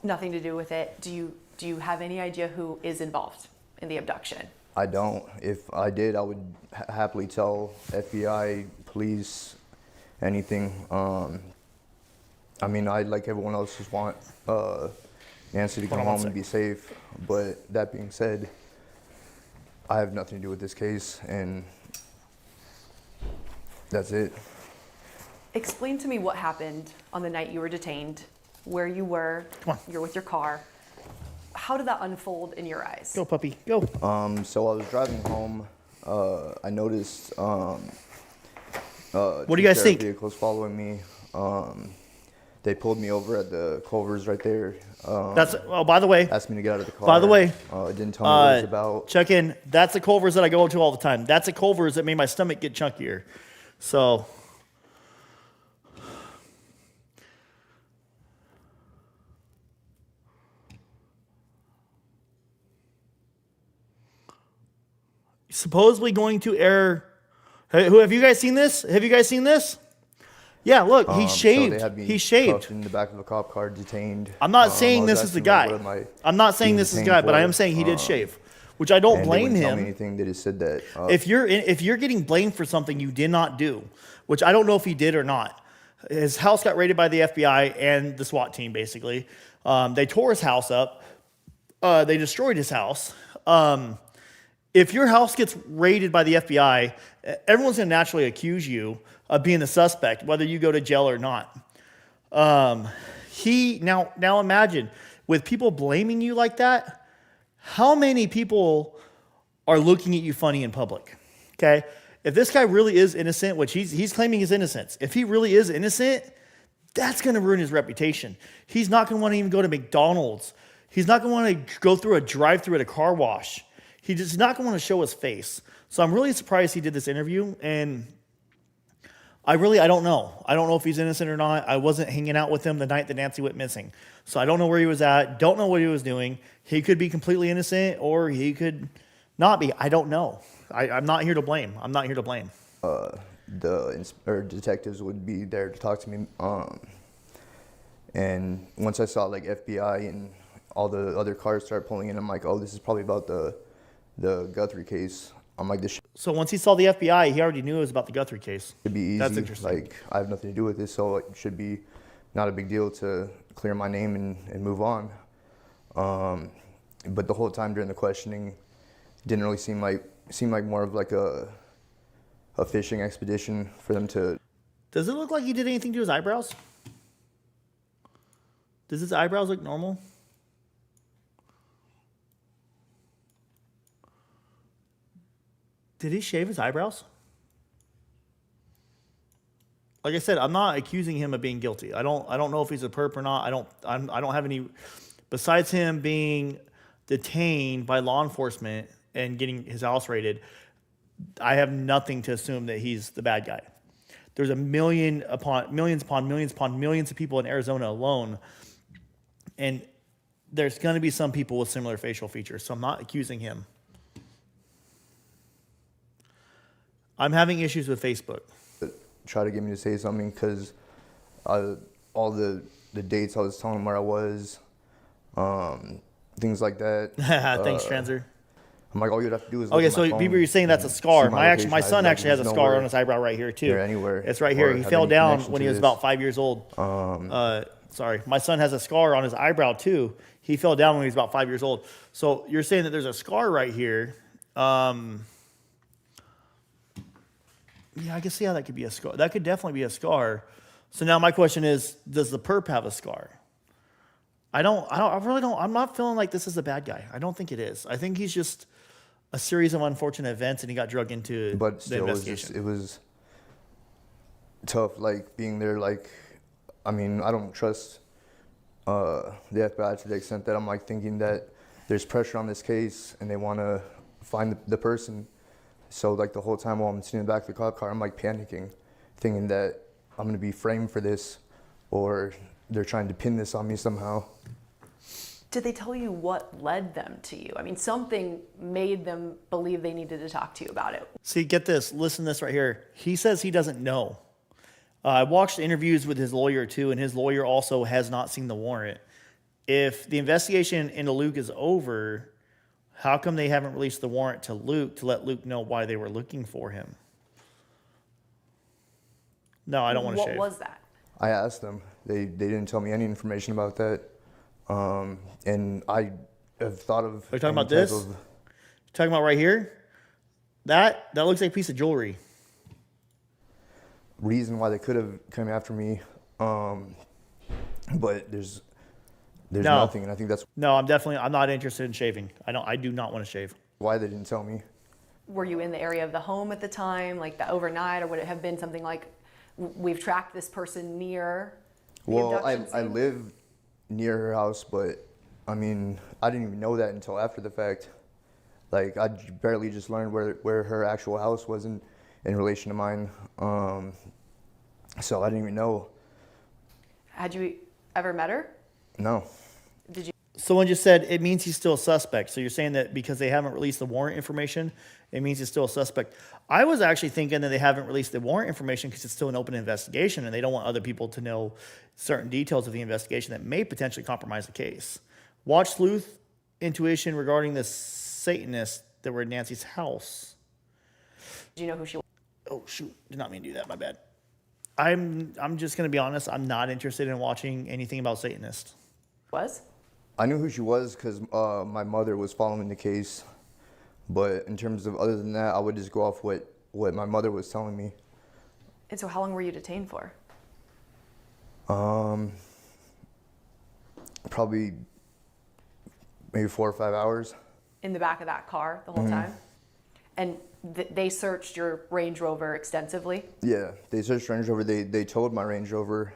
Nothing to do with it. Do you have any idea who is involved in the abduction? I don't. If I did, I would happily tell FBI, police, anything. I mean, I, like everyone else, just want Nancy to come home and be safe. But that being said, I have nothing to do with this case, and that's it. Explain to me what happened on the night you were detained, where you were. Come on. You're with your car. How did that unfold in your eyes? Go, puppy. Go. So I was driving home. I noticed What do you guys think? vehicles following me. They pulled me over at the Culver's right there. That's by the way. Asked me to get out of the car. By the way, it didn't tell me what it was about. Check in. That's the Culver's that I go to all the time. That's the Culver's that made my stomach get chunkier. So. Supposedly going to air. Hey, who have you guys seen this? Yeah, look, he's shaved. So they had me He's shaved. cuffed in the back of a cop car, detained. I'm not saying I was this is the asking, like, guy. what am I I'm not saying being this is the detained guy, but I for? am saying he did shave, which I don't and blame they wouldn't tell me him. anything. They just said that. If you're getting blamed for something you did not do, which I don't know if he did or not. His house got raided by the FBI and the SWAT team. Basically, they tore his house up. They destroyed his house. If your house gets raided by the FBI, everyone's going to naturally accuse you of being the suspect, whether you go to jail or not. Now imagine with people blaming you like that, how many people are looking at you funny in public? Okay, if this guy really is innocent, which he's claiming his innocence, if he really is innocent, that's going to ruin his reputation. He's not going to want to even go to McDonald's. He's not going to want to go through a drive-through at a car wash. He's not going to want to show his face. So I'm really surprised he did this interview, and I don't know. I don't know if he's innocent or not. I wasn't hanging out with him the night that Nancy went missing. So I don't know where he was at, don't know what he was doing. He could be completely innocent, or he could not be. I don't know. I'm not here to blame. The detectives would be there to talk to me. And once I saw like FBI and all the other cars start pulling in. I'm like, oh, this is probably about the Guthrie case. I'm like, this So once he saw the FBI, he already knew it was about the Guthrie case. should be easy. That's interesting. Like, I have nothing to do with this, so it should be not a big deal to clear my name and move on. But the whole time during the questioning, didn't really seem like more of like a fishing expedition for them to. Does it look like he did anything to his eyebrows? Does his eyebrows look normal? Did he shave his eyebrows? Like I said, I'm not accusing him of being guilty. I don't know if he's a perp or not. I don't have any, besides him being detained by law enforcement and getting his house raided, I have nothing to assume that he's the bad guy. There's millions upon millions of people in Arizona alone, and there's going to be some people with similar facial features, so I'm not accusing him. I'm having issues with Facebook. Try to get me to say something because all the dates I was telling them where I was, things like that. Thanks, Transer. I'm like, all you'd have to do is look Okay, at so my phone people, you're saying that's a scar. see my location. My son actually has a There's scar nowhere on his eyebrow right here too. near anywhere It's right or here. He have fell any down connection when to he was this. about 5 years old. Sorry, my son has a scar on his eyebrow too. He fell down when he was about 5 years old. So you're saying that there's a scar right here. Yeah, I can see how that could be a scar. That could definitely be a scar. So now my question is, does the perp have a scar? I really don't. I'm not feeling like this is a bad guy. I don't think it is. I think he's just a series of unfortunate events, and he got drugged into But the still, investigation. it was tough, like, being there. Like, I mean, I don't trust the FBI to the extent that I'm, like, thinking that there's pressure on this case, and they want to find the person. So, like, the whole time while I'm sitting in the back of the cop car, I'm, like, panicking, thinking that I'm going to be framed for this, or they're trying to pin this on me somehow. Did they tell you what led them to you? I mean, something made them believe they needed to talk to you about it. See, get this. Listen to this right here. He says he doesn't know. I watched interviews with his lawyer too, and his lawyer also has not seen the warrant. If the investigation into Luke is over, how come they haven't released the warrant to Luke to let Luke know why they were looking for him? No, I don't want to shave. What was that? I asked them. They didn't tell me any information about that. And I have thought of. Are you talking about this? Talking about right here? That looks like a piece of jewelry. Reason why they could have come after me, but there's No. nothing, and I think that's No, I'm not interested in shaving. I do not want to shave. why they didn't tell me. Were you in the area of the home at the time, like the overnight, or would it have been something like, we've tracked this person near the Well, abduction I scene? live near her house, but I mean, I didn't even know that until after the fact. Like, I barely just learned where her actual house was in relation to mine. So I didn't even know. Had you ever met her? No. Did you? Someone just said it means he's still a suspect. So you're saying that because they haven't released the warrant information, it means he's still a suspect. I was actually thinking that they haven't released the warrant information because it's still an open investigation and they don't want other people to know certain details of the investigation that may potentially compromise the case. Watch Sleuth Intuition regarding the Satanists that were at Nancy's house. Do you know who she was? Oh, shoot. Did not mean to do that. My bad. I'm just going to be honest. I'm not interested in watching anything about Satanists. I knew who she was because my mother was following the case. But in terms of other than that, I would just go off what my mother was telling me. And so how long were you detained for? Probably maybe 4 or 5 hours. In the back of that car the whole time? And they searched your Range Rover extensively? Yeah, they searched Range Rover. They towed my Range Rover.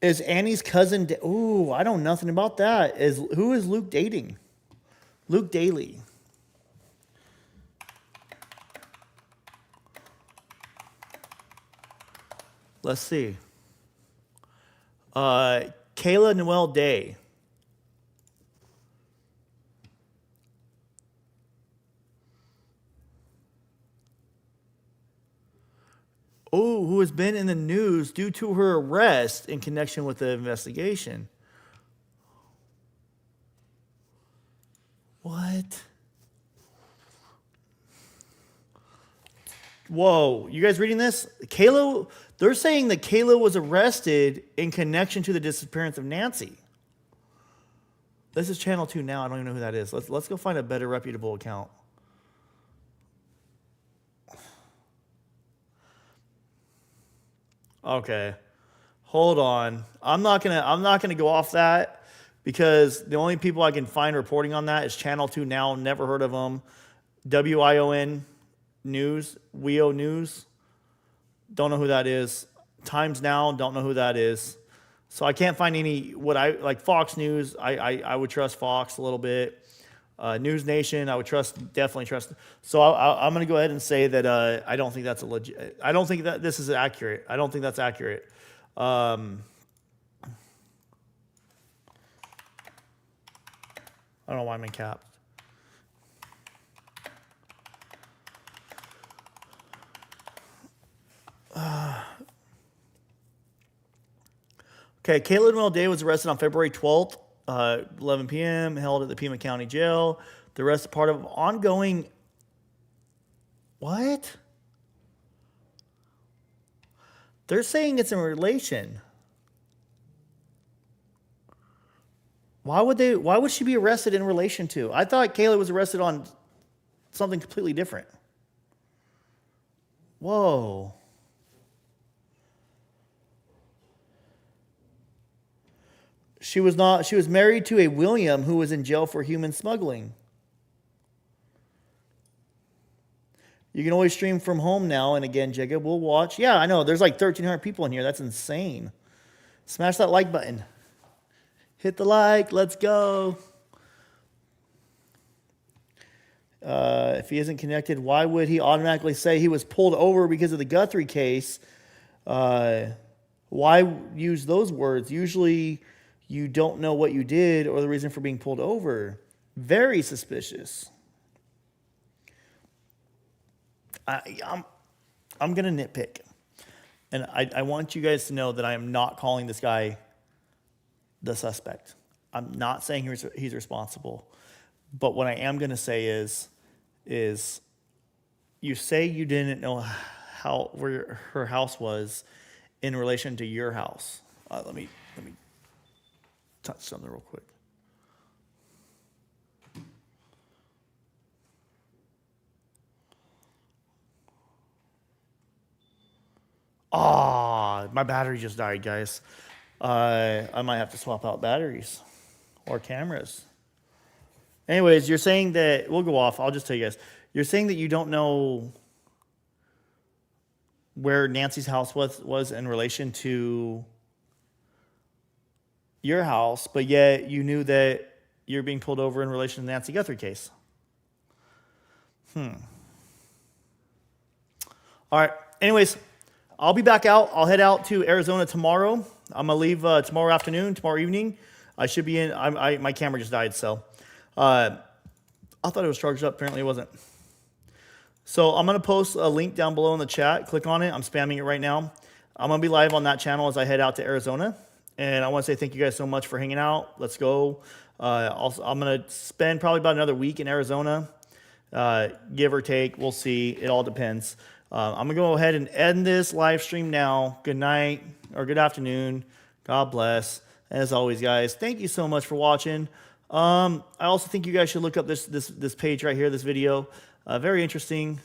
Is Annie's cousin? Ooh, I don't know nothing about that. Who is Luke dating? Luke Daley. Let's see. Kayla Noel Day. Oh, who has been in the news due to her arrest in connection with the investigation. What? Whoa, you guys reading this? Kayla, they're saying that Kayla was arrested in connection to the disappearance of Nancy. This is Channel 2 now. I don't even know who that is. Let's go find a better reputable account. Okay. Hold on. I'm not gonna go off that because the only people I can find reporting on that is Channel 2 now. Never heard of them. WION News, WIO News. Don't know who that is. Times Now, don't know who that is. So I can't find any, like Fox News, I would trust Fox a little bit. News Nation, I would definitely trust. So I'm going to go ahead and say that I don't think that's I don't think that this is accurate. I don't think that's accurate. I don't know why I'm in caps. Okay, Kayla Noel Day was arrested on February 12th, 11 p.m., held at the Pima County Jail. The rest is part of ongoing... What? They're saying it's in relation. Why would she be arrested in relation to? I thought Kayla was arrested on something completely different. Whoa. She was married to a William who was in jail for human smuggling. You can always stream from home now. And again, Jacob, we'll watch. Yeah, I know. There's like 1,300 people in here. That's insane. Smash that like button. Hit the like. Let's go. If he isn't connected, why would he automatically say he was pulled over because of the Guthrie case? Why use those words? Usually you don't know what you did or the reason for being pulled over. Very suspicious. I'm going to nitpick. And I want you guys to know that I am not calling this guy the suspect. I'm not saying he's responsible. But what I am going to say is you say you didn't know where her house was in relation to your house. Let me touch something real quick. My battery just died, guys. I might have to swap out batteries or cameras. Anyways, you're saying that, we'll go off. I'll just tell you guys. You're saying that you don't know where Nancy's house was in relation to your house, but yet you knew that you're being pulled over in relation to the Nancy Guthrie case. All right. Anyways, I'll be back out. I'll head out to Arizona tomorrow. I'm going to leave tomorrow afternoon, tomorrow evening. I should be in. My camera just died, so I thought it was charged up. Apparently it wasn't. So I'm going to post a link down below in the chat. Click on it. I'm spamming it right now. I'm going to be live on that channel as I head out to Arizona. And I want to say thank you guys so much for hanging out. Let's go. Also, I'm going to spend probably about another week in Arizona, give or take. We'll see. It all depends. I'm going to go ahead and end this live stream now. Good night or good afternoon. God bless. As always, guys, thank you so much for watching. I also think you guys should look up this page right here, this video. Very interesting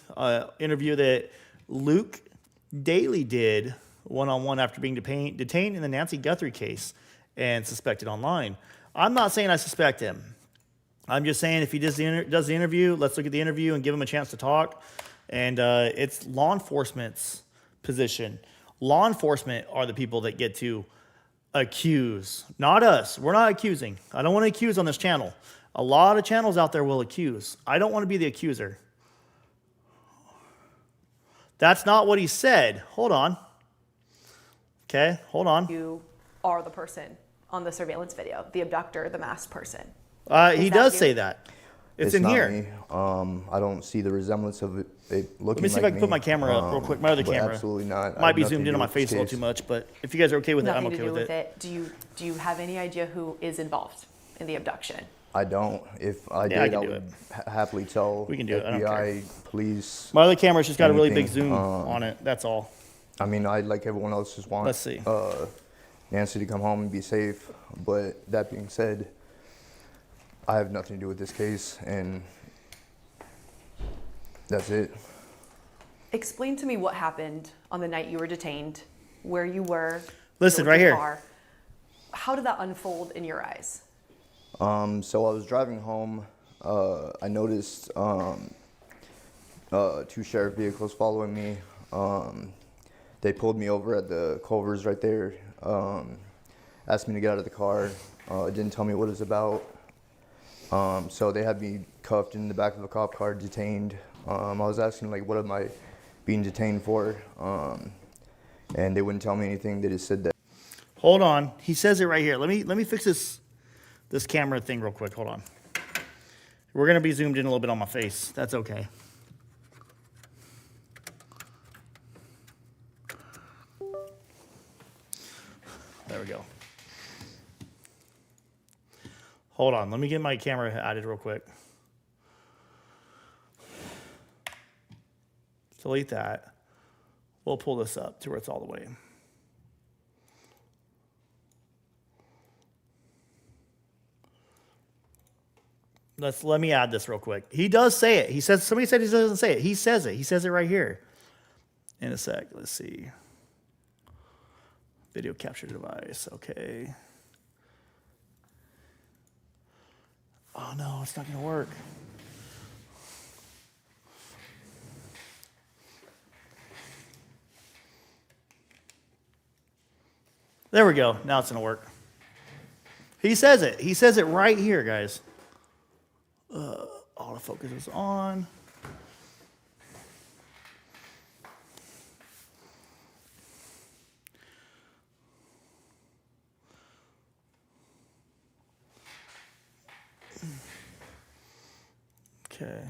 interview that Luke Daley did one-on-one after being detained in the Nancy Guthrie case and suspected online. I'm not saying I suspect him. I'm just saying if he does the interview, let's look at the interview and give him a chance to talk. And it's law enforcement's position. Law enforcement are the people that get to accuse, not us. We're not accusing. I don't want to accuse on this channel. A lot of channels out there will accuse. I don't want to be the accuser. That's not what he said. Hold on. Okay, hold on. You are the person on the surveillance video, the abductor, the masked person. He does say that. It's in not here. Me. I don't see the resemblance of it looking like Let me see if I can put my camera up real quick. My other but camera. Absolutely not. Might be zoomed in on my face a little too much, but if you guys are okay with it, I'm Nothing okay to do with it. Do you have any idea who is involved in the abduction? I don't. If I Yeah, I did, can I do would happily tell We can do it. I don't FBI, police. My other camera's just got a really big anything. zoom on it. That's all. I mean, I, like everyone else, just want Let's see. Nancy to come home and be safe. But that being said, I have nothing to do with this case, and that's it. Explain to me what happened on the night you were detained, where you were. Listen, with right your here. car. How did that unfold in your eyes? So I was driving home. I noticed 2 sheriff vehicles following me. They pulled me over at the Culvers right there. Asked me to get out of the car. Didn't tell me what it was about. So they had me cuffed in the back of a cop car, detained. I was asking, like, what am I being detained for? And they wouldn't tell me anything. They just said that. Hold on. He says it right here. Let me fix this camera thing real quick. Hold on. We're gonna be zoomed in a little bit on my face. That's okay. There we go. Hold on. Let me get my camera added real quick. Delete that. We'll pull this up to where it's all the way. Let me add this real quick. He does say it. He says, somebody said he doesn't say it. He says it. He says it right here. In a sec. Let's see. Video capture device. Okay. Oh no, it's not going to work. There we go. Now it's going to work. He says it. He says it right here, guys. Autofocus is on. Okay.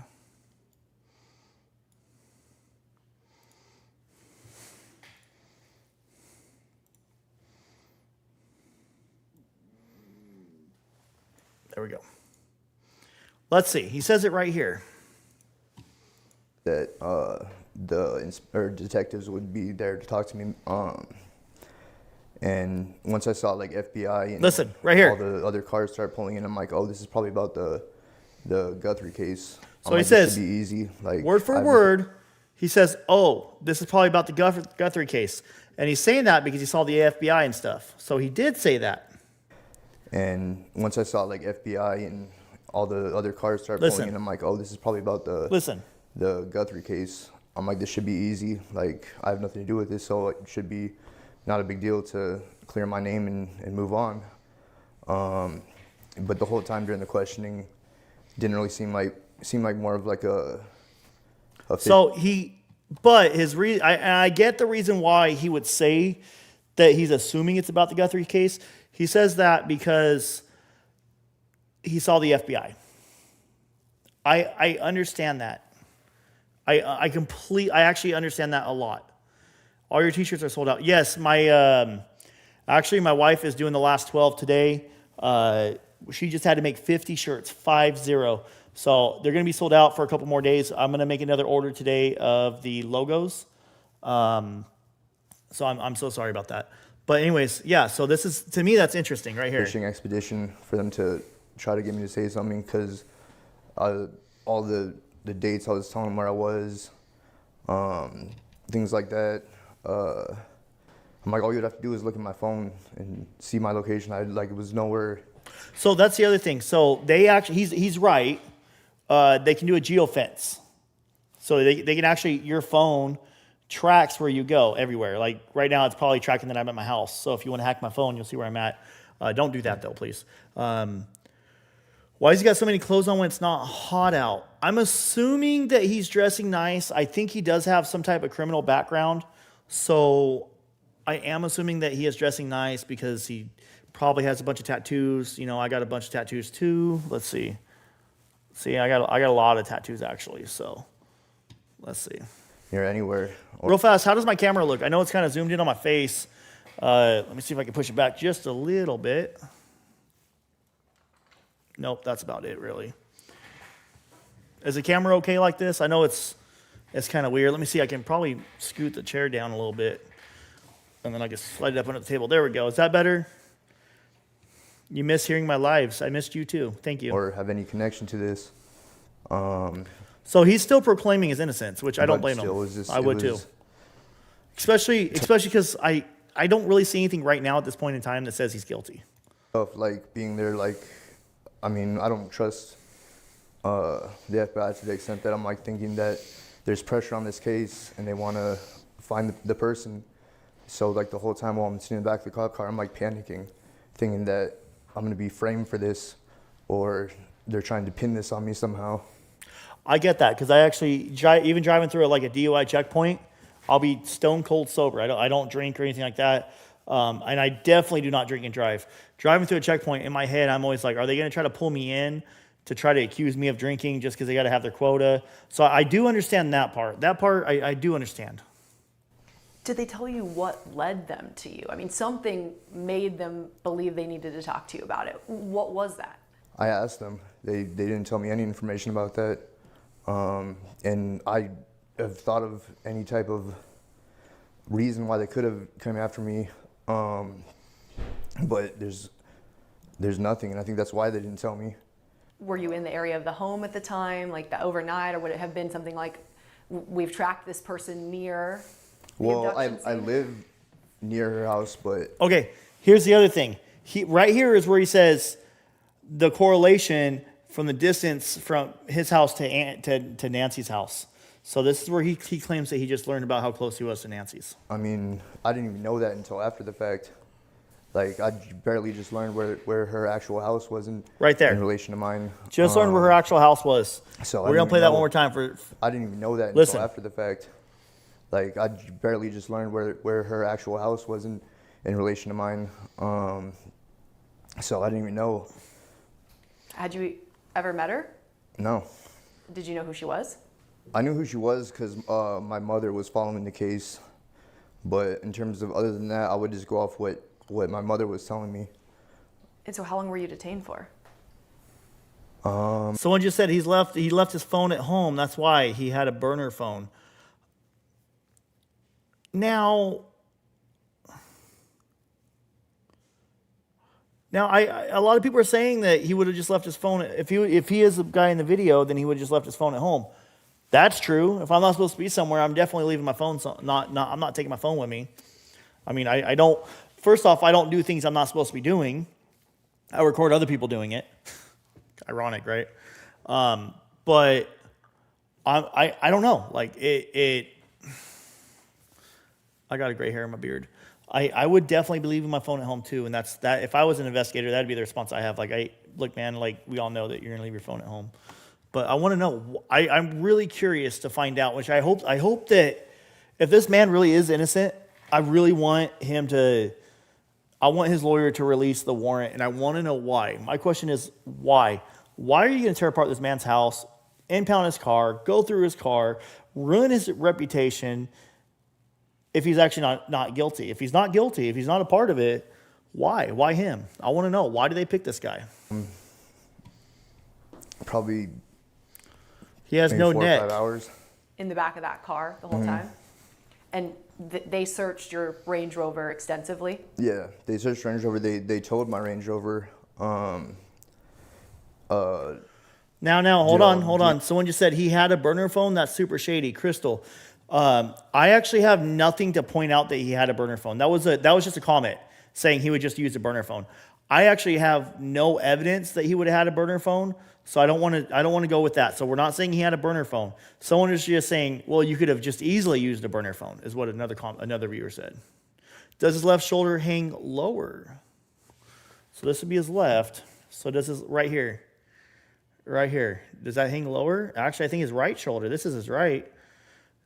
There we go. Let's see. He says it right here. That the detectives would be there to talk to me. And once I saw, like, FBI and Listen, right here. all the other cars start pulling in, I'm like, oh, this is probably about the Guthrie case. So I'm he like, this says, should be easy. Like, word for word, he says, oh, this is probably about the Guthrie case. And he's saying that because he saw the FBI and stuff. So he did say that. And once I saw, like, FBI and all the other cars start Listen. pulling in, I'm like, oh, this is probably about the Guthrie case. I'm like, this should be easy. Like, I have nothing to do with this, so it should be not a big deal to clear my name and move on. But the whole time during the questioning, didn't really seem like more of like a So but his reason, I get the reason why he would say that he's assuming it's about the Guthrie case. He says that because he saw the FBI. I understand that. I actually understand that a lot. All your t-shirts are sold out. Yes, actually my wife is doing the last 12 today. She just had to make 50 shirts, 50. So they're going to be sold out for a couple more days. I'm going to make another order today of the logos. So I'm so sorry about that. But anyways, yeah, so this is, to me, that's interesting right here. fishing expedition for them to try to get me to say something, because all the dates I was telling them where I was, things like that. I'm like, all you'd have to do is look at my phone and see my location. It was nowhere. So that's the other thing. So they actually, he's right. They can do a geofence. So they can actually, your phone tracks where you go everywhere. Like right now, it's probably tracking that I'm at my house. So if you want to hack my phone, you'll see where I'm at. Don't do that though, please. Why has he got so many clothes on when it's not hot out? I'm assuming that he's dressing nice. I think he does have some type of criminal background. So I am assuming that he is dressing nice because he probably has a bunch of tattoos. You know, I got a bunch of tattoos too. Let's see. See, I got a lot of tattoos actually. So let's see. Near anywhere. Real fast, how does my camera look? I know it's kind of zoomed in on my face. Let me see if I can push it back just a little bit. Nope, that's about it, really. Is the camera okay like this? I know it's kind of weird. Let me see. I can probably scoot the chair down a little bit, and then I can slide it up under the table. There we go. Is that better? You miss hearing my lives. I missed you too. Thank you. or have any connection to this. So he's still proclaiming his innocence, which I don't blame still, him. it's just- I it would too. was- Especially because I don't really see anything right now at this point in time that says he's guilty. Of like being there, like, I mean, I don't trust the FBI to the extent that I'm like thinking that there's pressure on this case and they want to find the person. So like the whole time while I'm sitting in the back of the cop car, I'm like panicking, thinking that I'm going to be framed for this or they're trying to pin this on me somehow. I get that because I actually even driving through like a DUI checkpoint, I'll be stone cold sober. I don't drink or anything like that, and I definitely do not drink and drive. Driving through a checkpoint, in my head, I'm always like, are they going to try to pull me in to try to accuse me of drinking just because they got to have their quota? So I do understand that part. That part I do understand. Did they tell you what led them to you? I mean, something made them believe they needed to talk to you about it. What was that? I asked them. They didn't tell me any information about that. And I have thought of any type of reason why they could have come after me. But there's nothing, and I think that's why they didn't tell me. Were you in the area of the home at the time, like the overnight, or would it have been something like, we've tracked this person near the Well, abduction I scene? live near her house, but Okay, here's the other thing. Right here is where he says the correlation from the distance from his house to Nancy's house. So this is where he claims that he just learned about how close he was to Nancy's. I mean, I didn't even know that until after the fact. Like, I barely just learned where her actual house was Right there. in relation to mine. Just learned where her actual house was. So We're going to play that one more time. I didn't even know that Listen. until after the fact. Like, I barely just learned where her actual house was in relation to mine. So I didn't even know. Had you ever met her? No. Did you know who she was? I knew who she was because my mother was following the case. But in terms of other than that, I would just go off what my mother was telling me. And so how long were you detained for? Someone just said he left his phone at home. That's why he had a burner phone. Now a lot of people are saying that he would have just left his phone. If he is the guy in the video, then he would have just left his phone at home. That's true. If I'm not supposed to be somewhere, I'm definitely leaving my phone. I'm not taking my phone with me. I mean, I don't. First off, I don't do things I'm not supposed to be doing. I record other people doing it. Ironic, right? But I don't know. Like it. I got a gray hair in my beard. I would definitely be leaving my phone at home too, and that's that. If I was an investigator, that'd be the response I have. Like, look, man, like we all know that you're gonna leave your phone at home, but I want to know. I'm really curious to find out. Which I hope that if this man really is innocent, I really want him to. I want his lawyer to release the warrant, and I want to know why. My question is why? Why are you going to tear apart this man's house, impound his car, go through his car, ruin his reputation? If he's actually not guilty. If he's not guilty, if he's not a part of it, why? Why him? I want to know. Why did they pick this guy? Probably. He has maybe no 4 or neck. 5 hours. In the back of that car the whole time? And they searched your Range Rover extensively? Yeah, they searched Range Rover. They towed my Range Rover. Now, hold on. Someone just said he had a burner phone. That's super shady. Crystal, I actually have nothing to point out that he had a burner phone. That was just a comment saying he would just use a burner phone. I actually have no evidence that he would have had a burner phone, so I don't want to go with that. So we're not saying he had a burner phone. Someone is just saying, well, you could have just easily used a burner phone, is what another viewer said. Does his left shoulder hang lower? So this would be his left. So does his right here? Right here. Does that hang lower? Actually, I think his right shoulder. This is his right.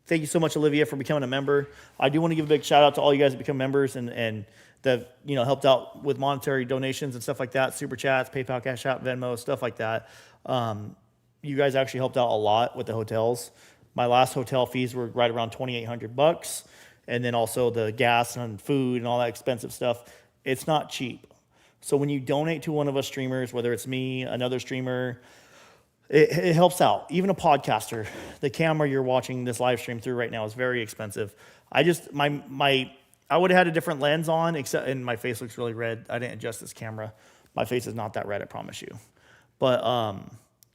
Thank you so much, Olivia, for becoming a member. I do want to give a big shout out to all you guys that become members and that helped out with monetary donations and stuff like that, super chats, PayPal, Cash App, Venmo, stuff like that. You guys actually helped out a lot with the hotels. My last hotel fees were right around $2,800, and then also the gas and food and all that expensive stuff. It's not cheap. So when you donate to one of us streamers, whether it's me, another streamer, it helps out. Even a podcaster, the camera you're watching this live stream through right now is very expensive. I would have had a different lens on, and my face looks really red. I didn't adjust this camera. My face is not that red, I promise you. But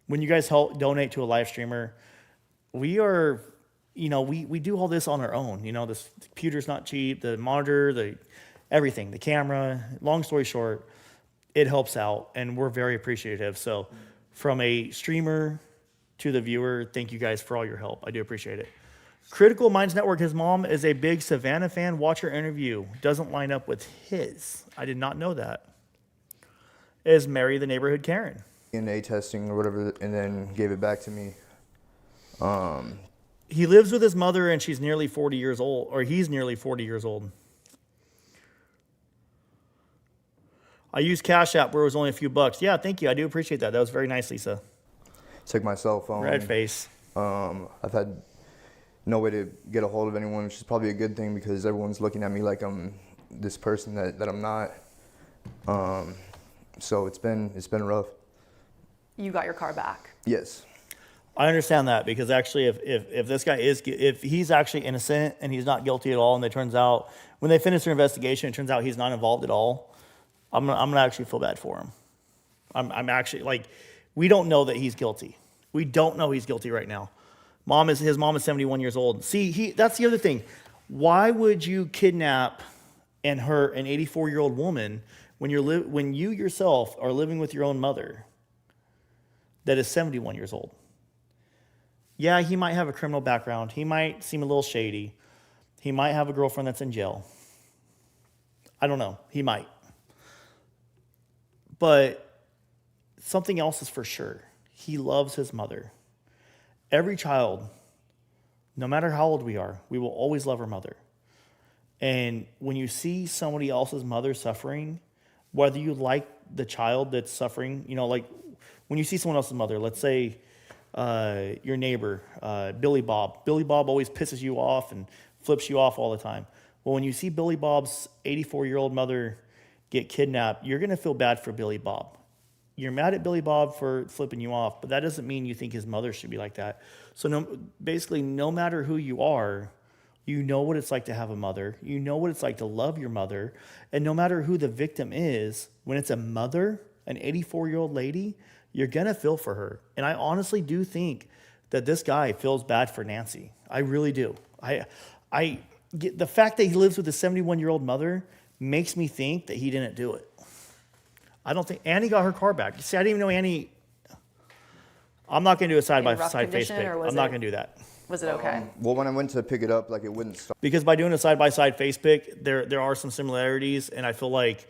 when you guys help donate to a live streamer, we are, we do all this on our own. This computer's not cheap, the monitor, everything, the camera. Long story short, it helps out, and we're very appreciative. So from a streamer to the viewer, thank you guys for all your help. I do appreciate it. Critical Minds Network, his mom is a big Savannah fan. Watch her interview. Doesn't line up with his. I did not know that. Is Mary the neighborhood Karen? DNA testing or whatever, and then gave it back to me. He lives with his mother, and she's nearly 40 years old, or he's nearly 40 years old. I used Cash App where it was only a few bucks. Yeah, thank you. I do appreciate that. That was very nice, Lisa. Took my cell phone. Red face. I've had no way to get a hold of anyone, which is probably a good thing because everyone's looking at me like I'm this person that I'm not. So it's been rough. You got your car back. Yes. I understand that because actually if this guy if he's actually innocent and he's not guilty at all, and it turns out when they finish their investigation, it turns out he's not involved at all, I'm gonna actually feel bad for him. I'm actually we don't know that he's guilty. We don't know he's guilty right now. His mom is 71 years old. See, that's the other thing. Why would you kidnap an 84-year-old woman when you yourself are living with your own mother that is 71 years old? Yeah, he might have a criminal background. He might seem a little shady. He might have a girlfriend that's in jail. I don't know. He might. But something else is for sure. He loves his mother. Every child, no matter how old we are, we will always love our mother. And when you see somebody else's mother suffering, whether you like the child that's suffering, when you see someone else's mother, let's say your neighbor, Billy Bob. Billy Bob always pisses you off and flips you off all the time. Well, when you see Billy Bob's 84-year-old mother get kidnapped, you're going to feel bad for Billy Bob. You're mad at Billy Bob for flipping you off, but that doesn't mean you think his mother should be like that. So no matter who you are, you know what it's like to have a mother. You know what it's like to love your mother. And no matter who the victim is, when it's a mother, an 84-year-old lady, you're going to feel for her. And I honestly do think that this guy feels bad for Nancy. I really do. I get the fact that he lives with a 71-year-old mother makes me think that he didn't do it. I don't think Annie got her car back. See, I didn't even know Annie. I'm not going to do a side-by-side Facebook. I'm not going to do that. Was it okay? Well, when I went to pick it up, it wouldn't stop. Because by doing a side-by-side face pick, there are some similarities, and I feel like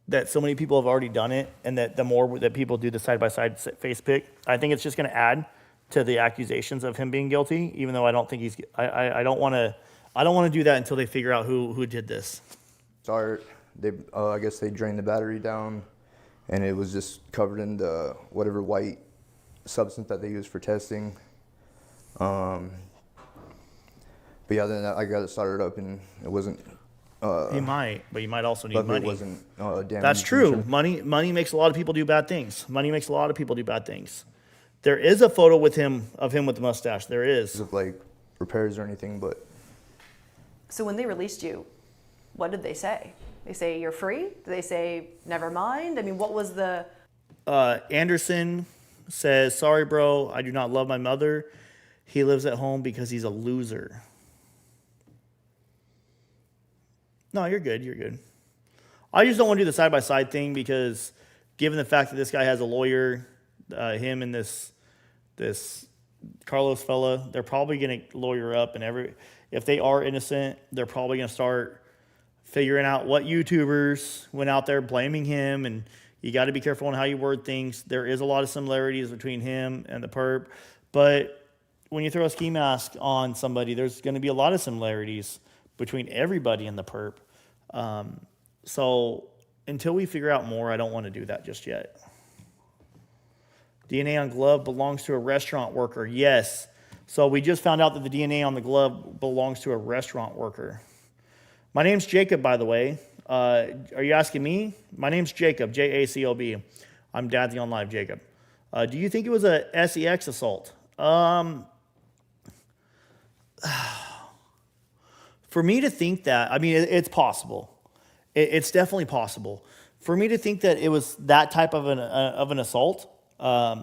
that so many people have already done it, and that the more that people do the side-by-side face pick, I think it's just going to add to the accusations of him being guilty. Even though I don't think he's, I don't want to do that until they figure out who did this. I guess they drained the battery down, and it was just covered in the whatever white substance that they use for testing. But yeah, then I got it started up, and it wasn't. You might, but you might also need money. It wasn't damaged. That's true. Money makes a lot of people do bad things. Money makes a lot of people do bad things. There is a photo of him with the mustache. There is. Of repairs or anything, but. So when they released you, what did they say? They say you're free? Did they say never mind? I mean, what was the? Anderson says, "Sorry, bro. I do not love my mother. He lives at home because he's a loser." No, you're good. You're good. I just don't want to do the side-by-side thing because given the fact that this guy has a lawyer, him and this Carlos fella, they're probably going to lawyer up, and if they are innocent, they're probably going to start figuring out what YouTubers went out there blaming him, and you got to be careful on how you word things. There is a lot of similarities between him and the perp, but when you throw a ski mask on somebody, there's going to be a lot of similarities between everybody in the perp. So until we figure out more, I don't want to do that just yet. DNA on glove belongs to a restaurant worker. Yes. So we just found out that the DNA on the glove belongs to a restaurant worker. My name's Jacob, by the way. Are you asking me? My name's Jacob, Jacob. I'm Daddy on Live, Jacob. Do you think it was a SEX assault? For me to think that, I mean, it's possible. It's definitely possible. For me to think that it was that type of an assault, I